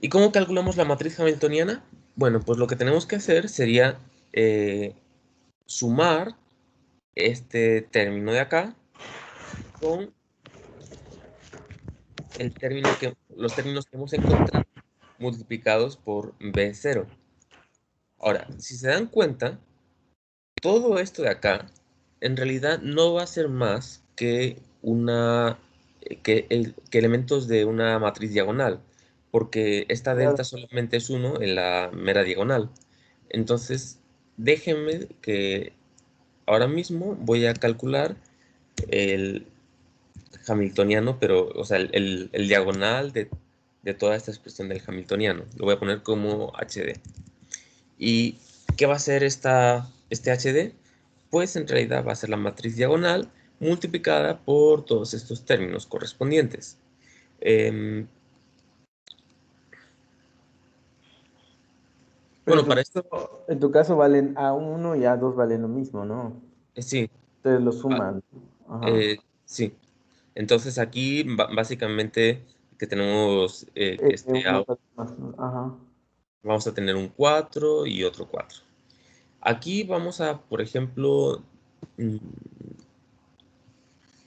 ¿y cómo calculamos la matriz hamiltoniana? Bueno, pues lo que tenemos que hacer sería sumar este término de acá con los términos que hemos encontrado multiplicados por B0. Ahora, si se dan cuenta, todo esto de acá en realidad no va a ser más que que elementos de una matriz diagonal, porque esta delta Claro. solamente es 1 en la mera diagonal. Entonces, déjenme que ahora mismo voy a calcular el hamiltoniano, pero, o sea, el diagonal de toda esta expresión del hamiltoniano. Lo voy a poner como HD. ¿Y qué va a ser este HD? Pues en realidad va a ser la matriz diagonal multiplicada por todos estos términos correspondientes. Em, Pero bueno, para esto, en tu caso valen A1 y A2 valen lo mismo, ¿no? sí, Ustedes lo ah, suman. Ajá. sí. Entonces aquí básicamente que tenemos Uno más, ajá. vamos a tener un 4 y otro 4. Aquí vamos a, por ejemplo, mm,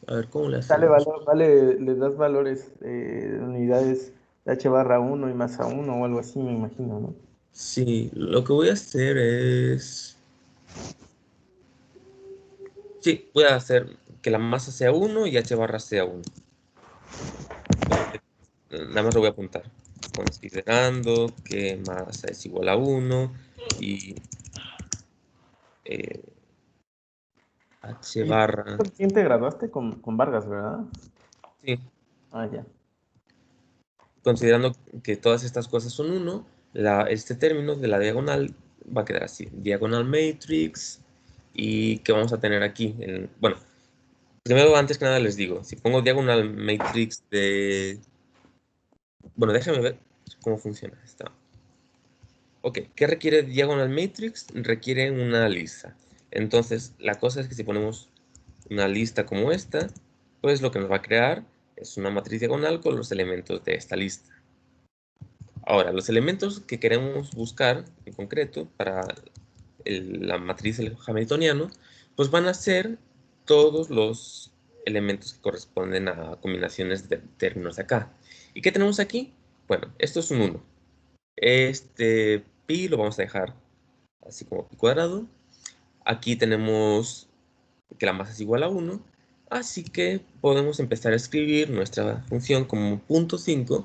a ver cómo le Dale hacemos. valor, vale, le das valores, unidades de H barra uno y más A1 o algo así, me imagino, ¿no? Sí, lo que voy a hacer es... Sí, voy a hacer que la masa sea 1 y h barra sea 1. Nada más lo voy a apuntar. Considerando que masa es igual a 1 y eh, h ¿Y barra... con quién te graduaste? Con Vargas, ¿verdad? Sí, Ah, ya. considerando que todas estas cosas son 1, este término de la diagonal va a quedar así. Diagonal matrix. ¿Y qué vamos a tener aquí? Bueno, primero, antes que nada les digo, si pongo diagonal matrix de... Bueno, déjame ver cómo funciona esta. Ok, ¿qué requiere diagonal matrix? Requiere una lista. Entonces, la cosa es que si ponemos una lista como esta, pues lo que nos va a crear es una matriz diagonal con los elementos de esta lista. Ahora, los elementos que queremos buscar en concreto para la matriz del hamiltoniano, pues van a ser todos los elementos que corresponden a combinaciones de términos de acá. ¿Y qué tenemos aquí? Bueno, esto es un 1. Este pi lo vamos a dejar así como pi cuadrado. Aquí tenemos que la masa es igual a 1. Así que podemos empezar a escribir nuestra función como 0.5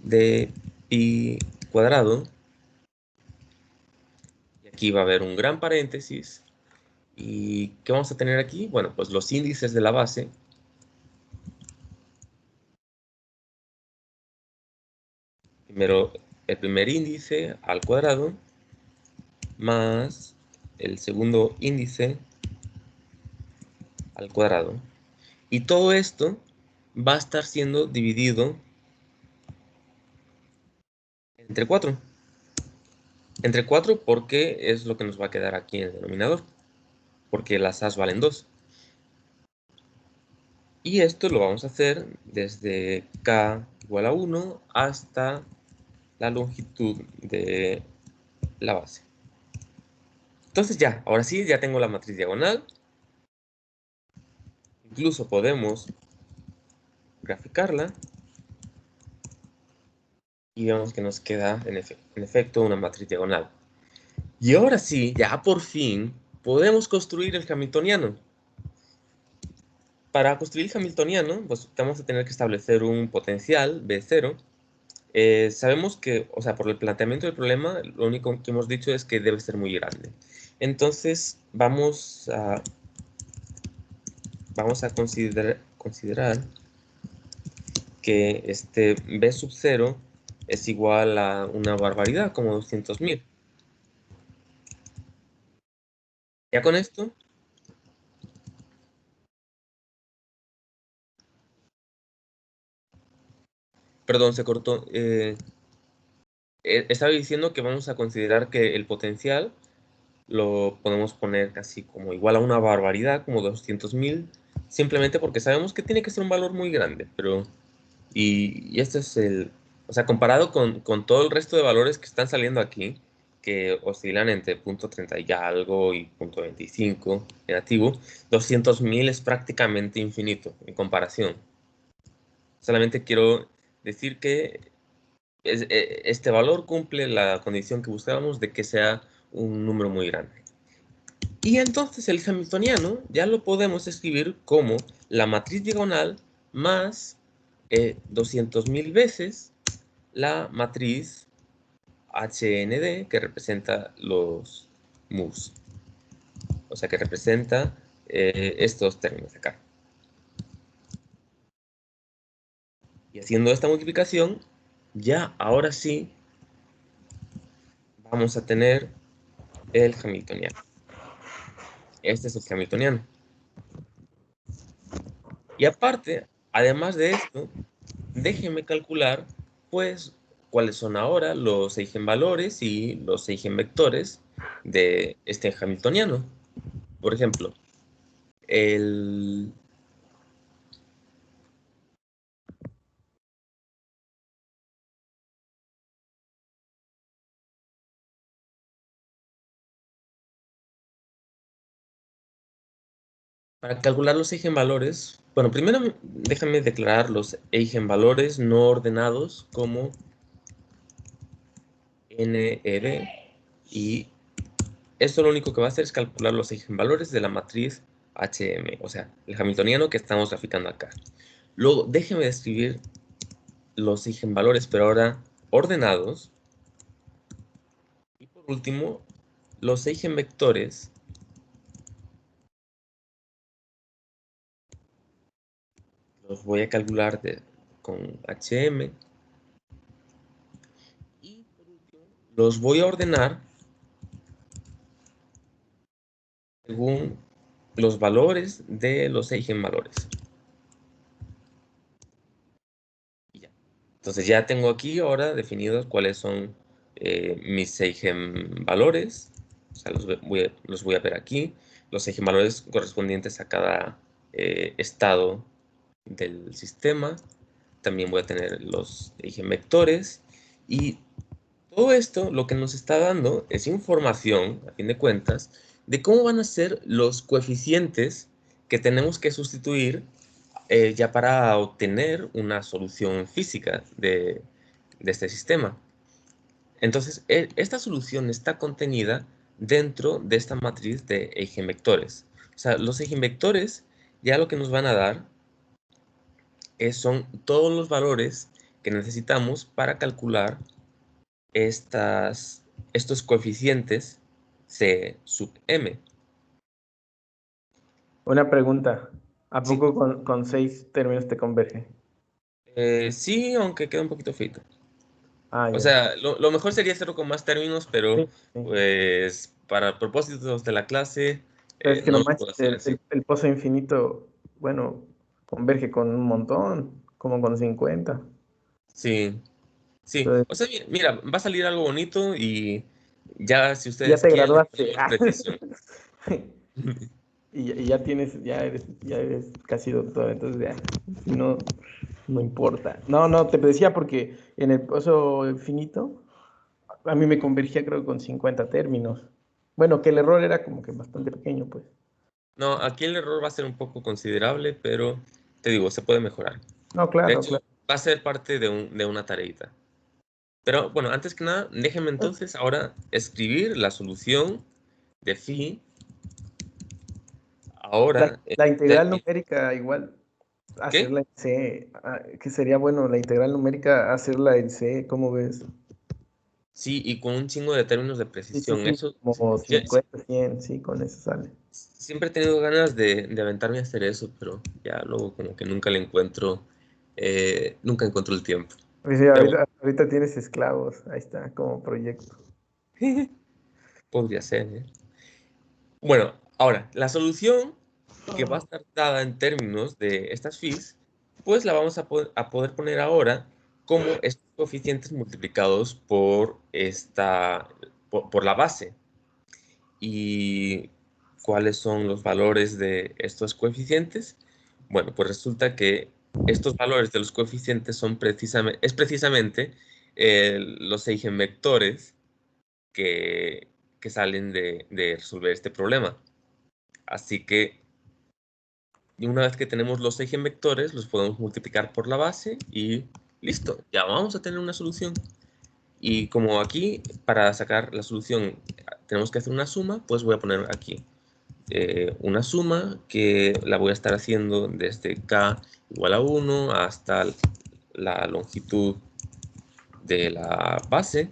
de pi cuadrado. Y aquí va a haber un gran paréntesis. ¿Y qué vamos a tener aquí? Bueno, pues los índices de la base. Primero, el primer índice al cuadrado más el segundo índice al cuadrado. Y todo esto va a estar siendo dividido entre 4. Entre 4 porque es lo que nos va a quedar aquí en el denominador. Porque las as valen 2. Y esto lo vamos a hacer desde k igual a 1 hasta la longitud de la base. Entonces ya, ahora sí, ya tengo la matriz diagonal. Incluso podemos graficarla. Y vemos que nos queda, en efecto, una matriz diagonal. Y ahora sí, ya por fin, podemos construir el hamiltoniano. Para construir el hamiltoniano, pues vamos a tener que establecer un potencial B0. Sabemos que, o sea, por el planteamiento del problema, lo único que hemos dicho es que debe ser muy grande. Entonces, vamos a considerar que este B sub 0 es igual a una barbaridad, como 200.000. Ya con esto, perdón, se cortó. Estaba diciendo que vamos a considerar que el potencial lo podemos poner casi como igual a una barbaridad, como 200.000, simplemente porque sabemos que tiene que ser un valor muy grande, pero... Y este es el... O sea, comparado con todo el resto de valores que están saliendo aquí, que oscilan entre 0.30 y algo y 0.25 negativo, 200.000 es prácticamente infinito en comparación. Solamente quiero decir que este valor cumple la condición que buscábamos de que sea un número muy grande. Y entonces el hamiltoniano ya lo podemos escribir como la matriz diagonal más 200.000 veces la matriz HND que representa los mus. O sea, que representa estos términos de acá. Y haciendo esta multiplicación, ya ahora sí vamos a tener el hamiltoniano. Este es el hamiltoniano. Y aparte, además de esto, déjenme calcular, pues, cuáles son ahora los eigenvalores y los eigenvectores de este hamiltoniano. Por ejemplo, para calcular los eigenvalores, bueno, primero déjame declarar los eigenvalores no ordenados como NED, y esto lo único que va a hacer es calcular los eigenvalores de la matriz HM, o sea, el hamiltoniano que estamos graficando acá. Luego, déjeme describir los eigenvalores, pero ahora ordenados. Y por último, los eigenvectores los voy a calcular con HM. Y por último, los voy a ordenar según los valores de los eigenvalores. Y ya. Entonces ya tengo aquí ahora definidos cuáles son mis eigenvalores. O sea, los voy a ver aquí. Los eigenvalores correspondientes a cada estado del sistema. También voy a tener los eigenvectores. Y todo esto lo que nos está dando es información, a fin de cuentas, de cómo van a ser los coeficientes que tenemos que sustituir ya para obtener una solución física de este sistema. Entonces, esta solución está contenida dentro de esta matriz de eigenvectores. O sea, los eigenvectores ya lo que nos van a dar son todos los valores que necesitamos para calcular estos coeficientes C sub m. Una pregunta. ¿A Sí. poco con 6 términos te converge? Sí, aunque queda un poquito feito. Ah, O ya. sea, lo mejor sería hacerlo con más términos, pero Sí, sí. pues para propósitos de la clase Pero es que no no lo manches, puedo hacer así. el pozo infinito, bueno, converge con un montón, como con 50. Sí, sí. Entonces, O sea, mira, va a salir algo bonito y ya si ya ustedes te quieren, le graduaste. ponemos precisión. Y ya tienes, ya eres casi doctor, entonces ya, no, no importa. No, no, te decía porque en el pozo infinito, a mí me convergía creo con 50 términos. Bueno, que el error era como que bastante pequeño, pues. No, aquí el error va a ser un poco considerable, pero te digo, se puede mejorar. No, De claro, hecho, claro. va a ser parte de una tareita. Pero bueno, antes que nada, déjenme entonces ahora escribir la solución de phi ahora en La integral términos. numérica igual, ¿Qué? hacerla en C, que sería bueno la integral numérica hacerla en C, ¿cómo ves? Sí, y con un chingo de términos de Sí, sí, precisión. sí, Eso, como ya- si- 50, 100, sí, con eso sale. siempre he tenido ganas de aventarme a hacer eso, pero ya luego como que nunca encuentro el tiempo. Pues sí, Pero bueno, ahorita tienes esclavos, ahí está, como proyecto. podría ser, ¿eh? Bueno, ahora, la solución que va a estar dada en términos de estas phis, pues la vamos a poder poner ahora como estos coeficientes multiplicados por la base. ¿Y cuáles son los valores de estos coeficientes? Bueno, pues resulta que estos valores de los coeficientes es precisamente los eigenvectores que, que salen de resolver este problema. Así que una vez que tenemos los eigenvectores, los podemos multiplicar por la base y listo, ya vamos a tener una solución. Y como aquí, para sacar la solución, tenemos que hacer una suma, pues voy a poner aquí una suma que la voy a estar haciendo desde k igual a 1 hasta la longitud de la base.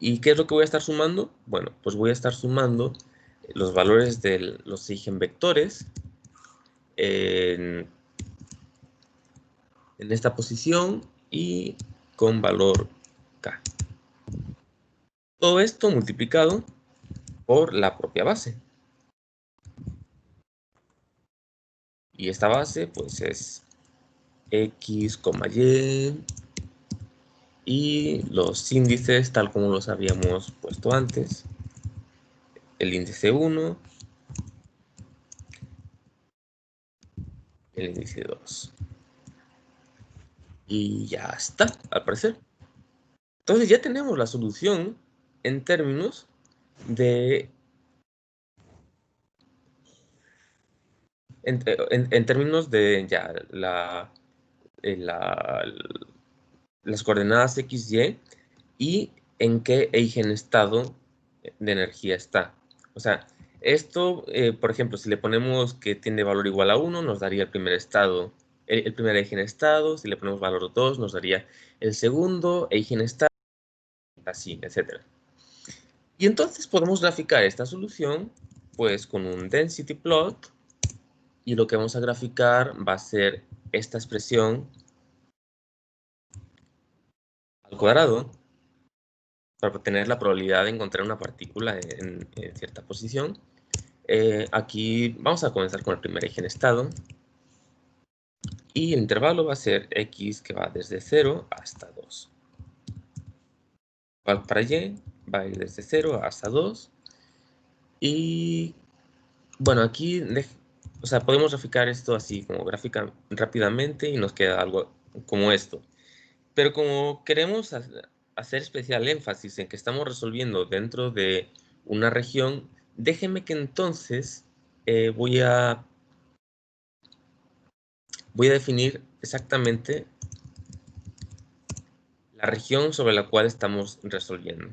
¿Y qué es lo que voy a estar sumando? Bueno, pues voy a estar sumando los valores de los eigenvectores en, en esta posición y con valor k. Todo esto multiplicado por la propia base. Y esta base pues es x, y y los índices tal como los habíamos puesto antes. El índice 1, el índice 2. Y ya está, al parecer. Entonces ya tenemos la solución en términos de en términos de ya la- las coordenadas x, y en qué eigenestado de energía está. O sea, esto, por ejemplo, si le ponemos que tiene valor igual a 1, nos daría el primer estado, el primer eigenestado. Si le ponemos valor 2, nos daría el segundo eigenestado, así, etc. Y entonces podemos graficar esta solución pues con un density plot, y lo que vamos a graficar va a ser esta expresión al cuadrado para obtener la probabilidad de encontrar una partícula en cierta posición. Aquí vamos a comenzar con el primer eigenestado y el intervalo va a ser x, que va desde 0 hasta 2. Igual para y, va a ir desde 0 hasta 2. Y bueno, aquí o sea, podemos graficar esto así como gráfica rápidamente y nos queda algo como esto. Pero como queremos hacer especial énfasis en que estamos resolviendo dentro de una región, déjenme que entonces voy a voy a definir exactamente la región sobre la cual estamos resolviendo.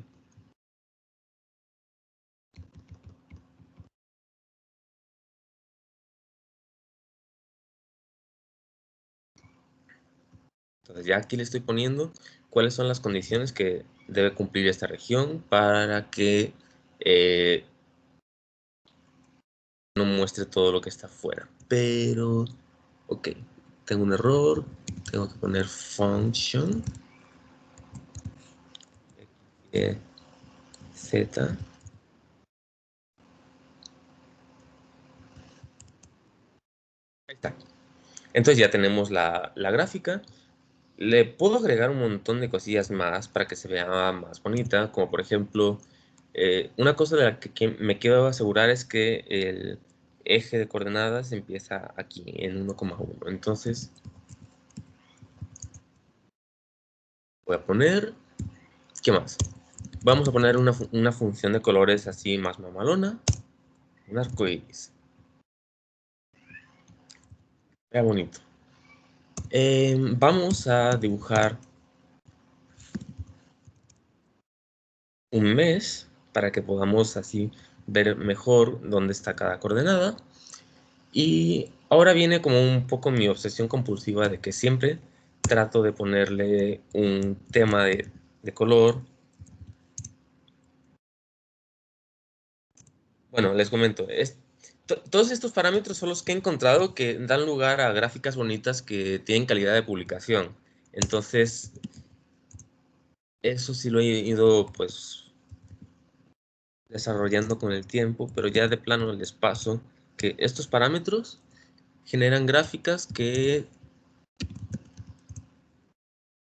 Entonces ya aquí le estoy poniendo cuáles son las condiciones que debe cumplir esta región para que no muestre todo lo que está afuera. Pero, ok, tengo un error, tengo que poner function z. Ahí está. Entonces ya tenemos la gráfica. Le puedo agregar un montón de cosillas más para que se vea más bonita, como por ejemplo, una cosa de la que me quiero asegurar es que el eje de coordenadas empieza aquí, en 1,1. Entonces, voy a poner, ¿qué más? Vamos a poner una función de colores así más mamalona, un arco iris. Vea bonito. Vamos a dibujar un mes para que podamos así ver mejor dónde está cada coordenada. Y ahora viene como un poco mi obsesión compulsiva de que siempre trato de ponerle un tema de color. Bueno, les comento, todos estos parámetros son los que he encontrado que dan lugar a gráficas bonitas que tienen calidad de publicación. Entonces, eso sí lo he ido pues desarrollando con el tiempo, pero ya de plano les paso que estos parámetros generan gráficas que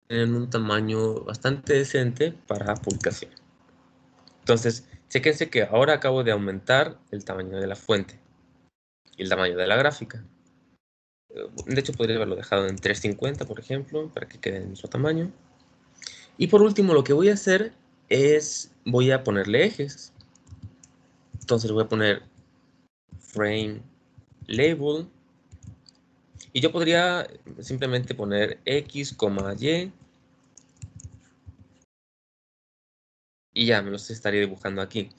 tienen un tamaño bastante decente para publicación. Entonces, chéquense que ahora acabo de aumentar el tamaño de la fuente y el tamaño de la gráfica. De hecho, podría haberlo dejado en 350, por ejemplo, para que quede en el mismo tamaño. Y por último, lo que voy a hacer es, voy a ponerle ejes. Entonces voy a poner frame label. Y yo podría simplemente poner X, Y. Y ya, me los estaría dibujando aquí.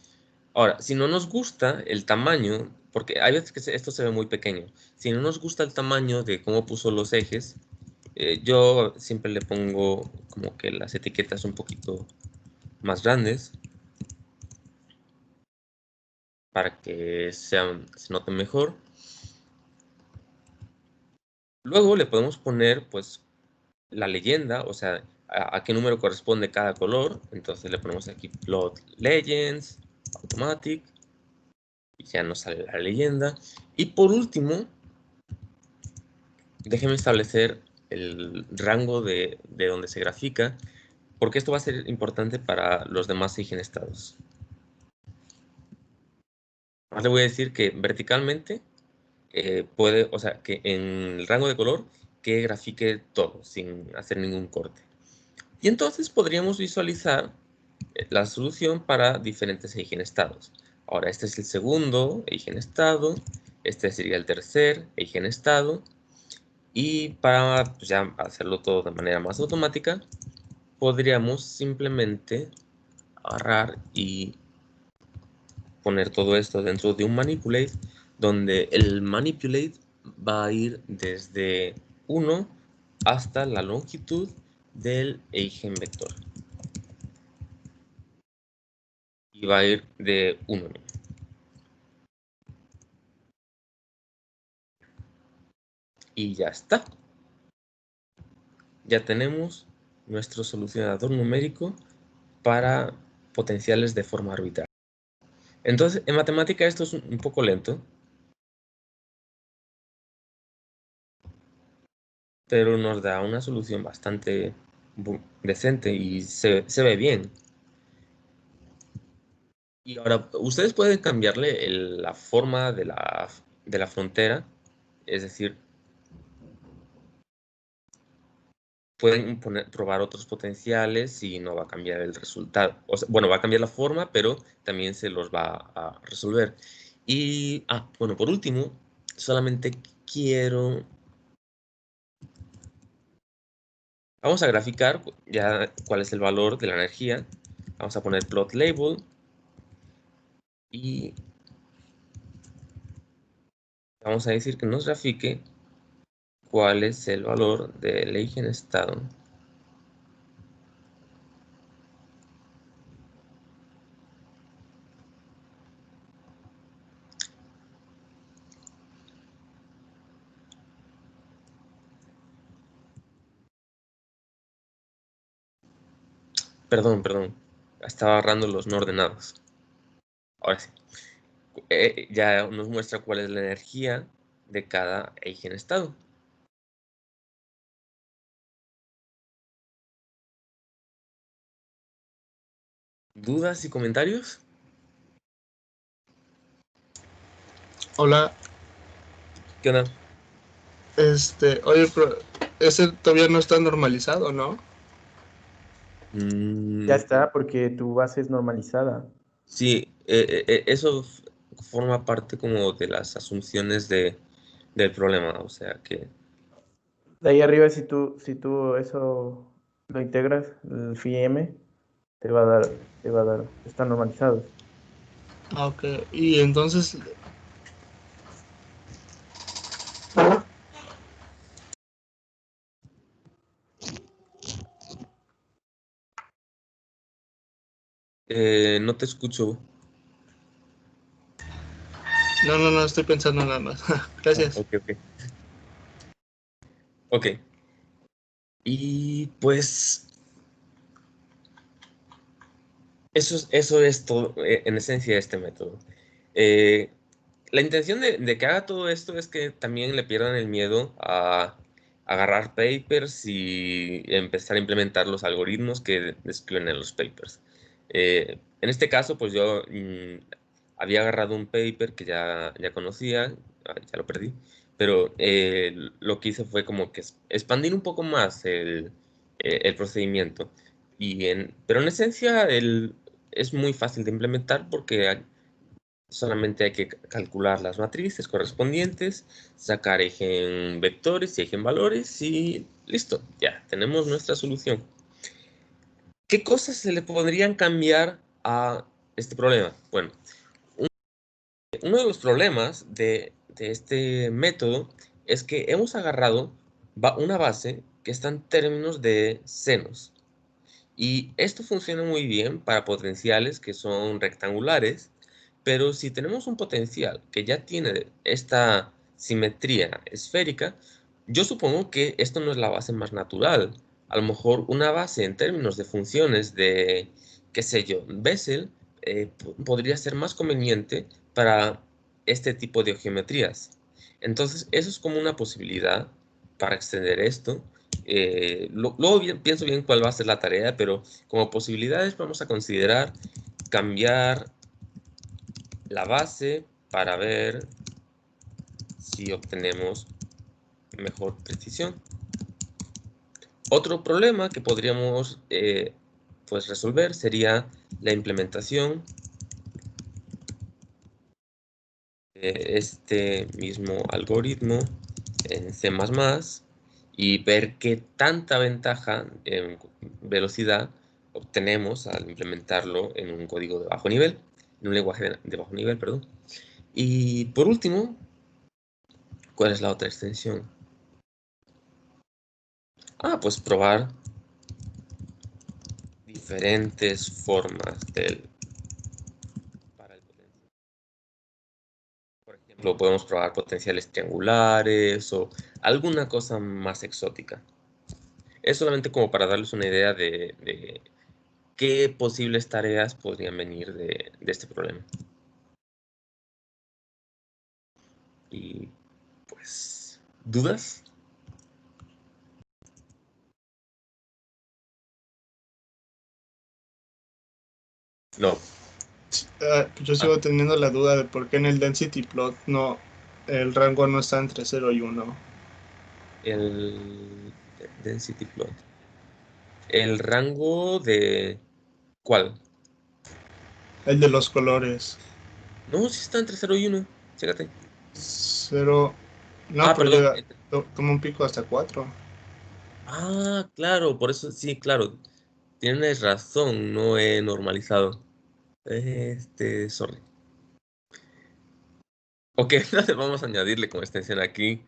Ahora, si no nos gusta el tamaño, porque hay veces que esto se ve muy pequeño, si no nos gusta el tamaño de cómo puso los ejes, yo siempre le pongo como que las etiquetas un poquito más grandes para que se noten mejor. Luego le podemos poner pues la leyenda, o sea, a qué número corresponde cada color. Entonces le ponemos aquí plot legends, automatic, y ya nos sale la leyenda. Y por último, déjenme establecer el rango de donde se grafica, porque esto va a ser importante para los demás eigenestados. Ahora le voy a decir que verticalmente puede, o sea, que en el rango de color que grafique todo sin hacer ningún corte. Y entonces podríamos visualizar la solución para diferentes eigenestados. Ahora, este es el segundo eigenestado, este sería el tercer eigenestado, y para pues, ya hacerlo todo de manera más automática, podríamos simplemente agarrar y poner todo esto dentro de un manipulate, donde el manipulate va a ir desde 1 hasta la longitud del eigenvector. Y va a ir de 1. Y ya está. Ya tenemos nuestro solucionador numérico para potenciales de forma arbitraria. Entonces, en matemática esto es un poco lento, pero nos da una solución bastante decente y se ve bien. Y ahora, ustedes pueden cambiarle la forma de la frontera, es decir, pueden probar otros potenciales y no va a cambiar el resultado. O sea, bueno, va a cambiar la forma, pero también se los va a resolver. Y, bueno, por último, solamente quiero Vamos a graficar ya cuál es el valor de la energía. Vamos a poner plot label y vamos a decir que nos grafique cuál es el valor del eigenestado Perdón, estaba agarrando los no ordenados. Ahora sí. Ya nos muestra cuál es la energía de cada eigenestado. ¿Dudas y comentarios? Hola, ¿Qué onda? oye, pero ese todavía no está normalizado, ¿no? Ya está, porque tu base es normalizada. Sí, eso forma parte como de las asunciones del problema, o sea que De ahí arriba, si tú eso lo integras, el FIM, te va a dar, están normalizados. Ah, ok. Y entonces, no te escucho. no, estoy pensando nada más. Gracias. Ok. Ok. Y pues eso es todo, en esencia, este método. La intención de que haga todo esto es que también le pierdan el miedo a agarrar papers y empezar a implementar los algoritmos que describen en los papers. En este caso, pues yo había agarrado un paper que ya conocía, ya lo perdí, pero lo que hice fue como que expandir un poco más el procedimiento. Pero en esencia es muy fácil de implementar porque solamente hay que calcular las matrices correspondientes, sacar eigenvectores y eigenvalores y listo, ya tenemos nuestra solución. ¿Qué cosas se le podrían cambiar a este problema? Bueno, uno de los problemas de este método es que hemos agarrado una base que está en términos de senos. Y esto funciona muy bien para potenciales que son rectangulares, pero si tenemos un potencial que ya tiene esta simetría esférica, yo supongo que esto no es la base más natural. A lo mejor una base en términos de funciones de, qué sé yo, Bessel, podría ser más conveniente para este tipo de geometrías. Entonces, eso es como una posibilidad para extender esto. Luego pienso bien cuál va a ser la tarea, pero como posibilidades vamos a considerar cambiar la base para ver si obtenemos mejor precisión. Otro problema que podríamos pues resolver sería la implementación de este mismo algoritmo en C++ y ver qué tanta ventaja en velocidad obtenemos al implementarlo en un código de bajo nivel, en un lenguaje de bajo nivel, perdón. Y por último, ¿cuál es la otra extensión? Pues probar diferentes formas para el potencial. Por ejemplo, podemos probar potenciales triangulares o alguna cosa más exótica. Es solamente como para darles una idea de qué posibles tareas podrían venir de este problema. Y pues, ¿dudas? No. Yo sigo teniendo la duda de por qué en el density plot el rango no está entre 0 y 1. El density plot. El rango de... ¿Cuál? El de los colores. No, sí está entre 0 y 1. Chécate. 0. No, pero Perdón. toma un pico hasta 4. Ah, claro, por eso sí, claro. Tienes razón, no he normalizado. Sorry. Ok, entonces vamos a añadirle como extensión aquí,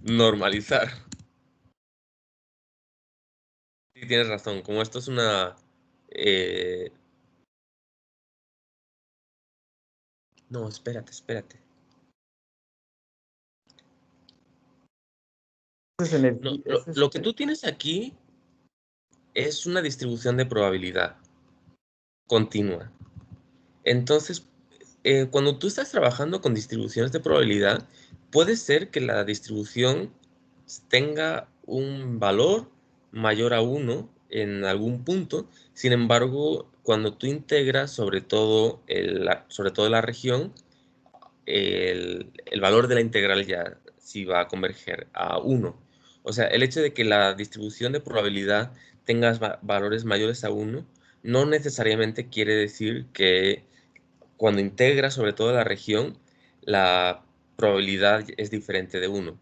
normalizar. Sí, tienes razón, como esto es una... eh, No, espérate. Esa es No, energía, lo que tú tienes aquí es una distribución de probabilidad continua. Entonces, cuando tú estás trabajando con distribuciones de probabilidad, puede ser que la distribución tenga un valor mayor a 1 en algún punto. Sin embargo, cuando tú integras sobre todo la región, el valor de la integral ya sí va a converger a 1. O sea, el hecho de que la distribución de probabilidad tenga valores mayores a 1 no necesariamente quiere decir que cuando integras sobre todo la región, la probabilidad es diferente de 1.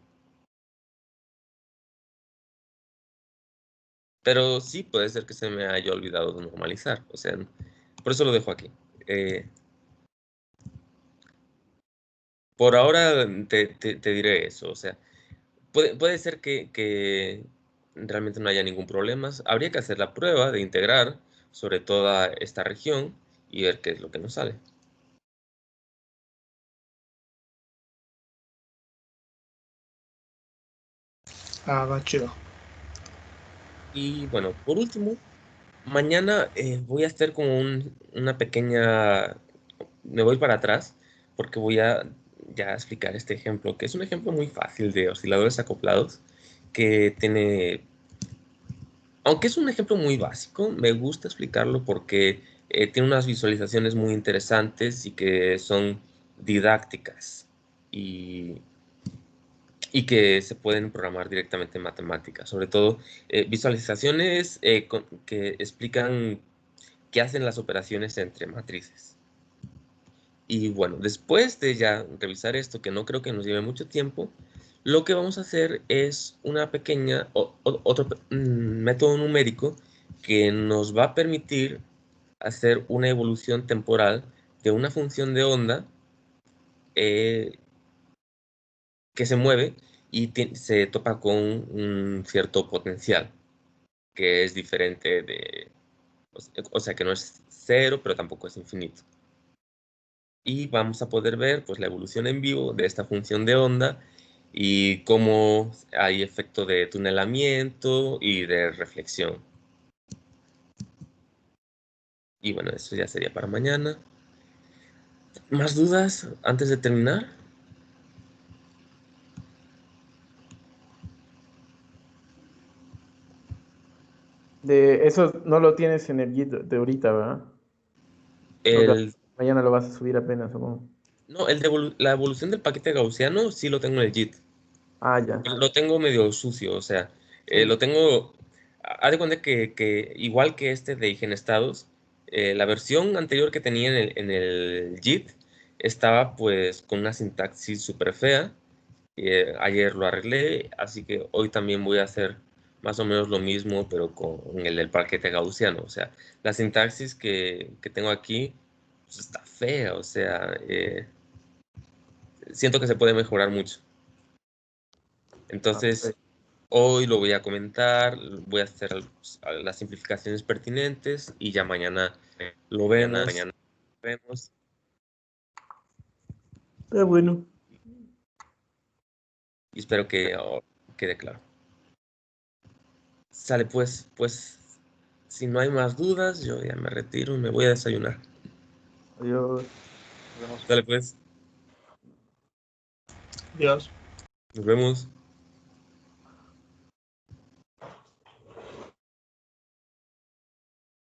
Pero sí puede ser que se me haya olvidado de normalizar. O sea, por eso lo dejo aquí. Eh, por ahora te diré eso. O sea, puede ser que realmente no haya ningún problema. Habría que hacer la prueba de integrar sobre toda esta región y ver qué es lo que nos sale. Ah, va chido. Y bueno, por último, mañana voy a hacer como una pequeña... Me voy para atrás porque voy a ya explicar este ejemplo, que es un ejemplo muy fácil de osciladores acoplados, que tiene... Aunque es un ejemplo muy básico, me gusta explicarlo porque tiene unas visualizaciones muy interesantes y que son didácticas y, y que se pueden programar directamente en matemáticas. Sobre todo, visualizaciones que explican qué hacen las operaciones entre matrices. Y bueno, después de ya revisar esto, que no creo que nos lleve mucho tiempo, lo que vamos a hacer es una pequeña, otro método numérico que nos va a permitir hacer una evolución temporal de una función de onda eh, que se mueve y se topa con un cierto potencial, que es diferente de, o sea, que no es cero, pero tampoco es infinito. Y vamos a poder ver pues la evolución en vivo de esta función de onda y cómo hay efecto de tunelamiento y de reflexión. Y bueno, eso ya sería para mañana. ¿Más dudas antes de terminar? De eso no lo tienes en el Git de ahorita, ¿verdad? Creo que El, mañana lo vas a subir apenas, supongo. no, la evolución del paquete gaussiano sí lo tengo en el JIT. Ah, ya. Lo tengo medio sucio, o sea, Sí. lo tengo, haz de cuenta que igual que este de Higienestados, la versión anterior que tenía en el JIT estaba pues con una sintaxis súper fea. Ayer lo arreglé, así que hoy también voy a hacer más o menos lo mismo, pero con el del paquete gaussiano. O sea, la sintaxis que tengo aquí pues, está fea, o sea, siento que se puede mejorar mucho. Ah, Entonces, perfecto. hoy lo voy a comentar, voy a hacer las simplificaciones pertinentes y ya mañana lo vemos. Mañana vemos. Está bueno. Y espero que quede claro. Sale pues, si no hay más dudas, yo ya me retiro, me voy a desayunar. Adiós. Nos vemos. Sale pues, Dios. nos vemos.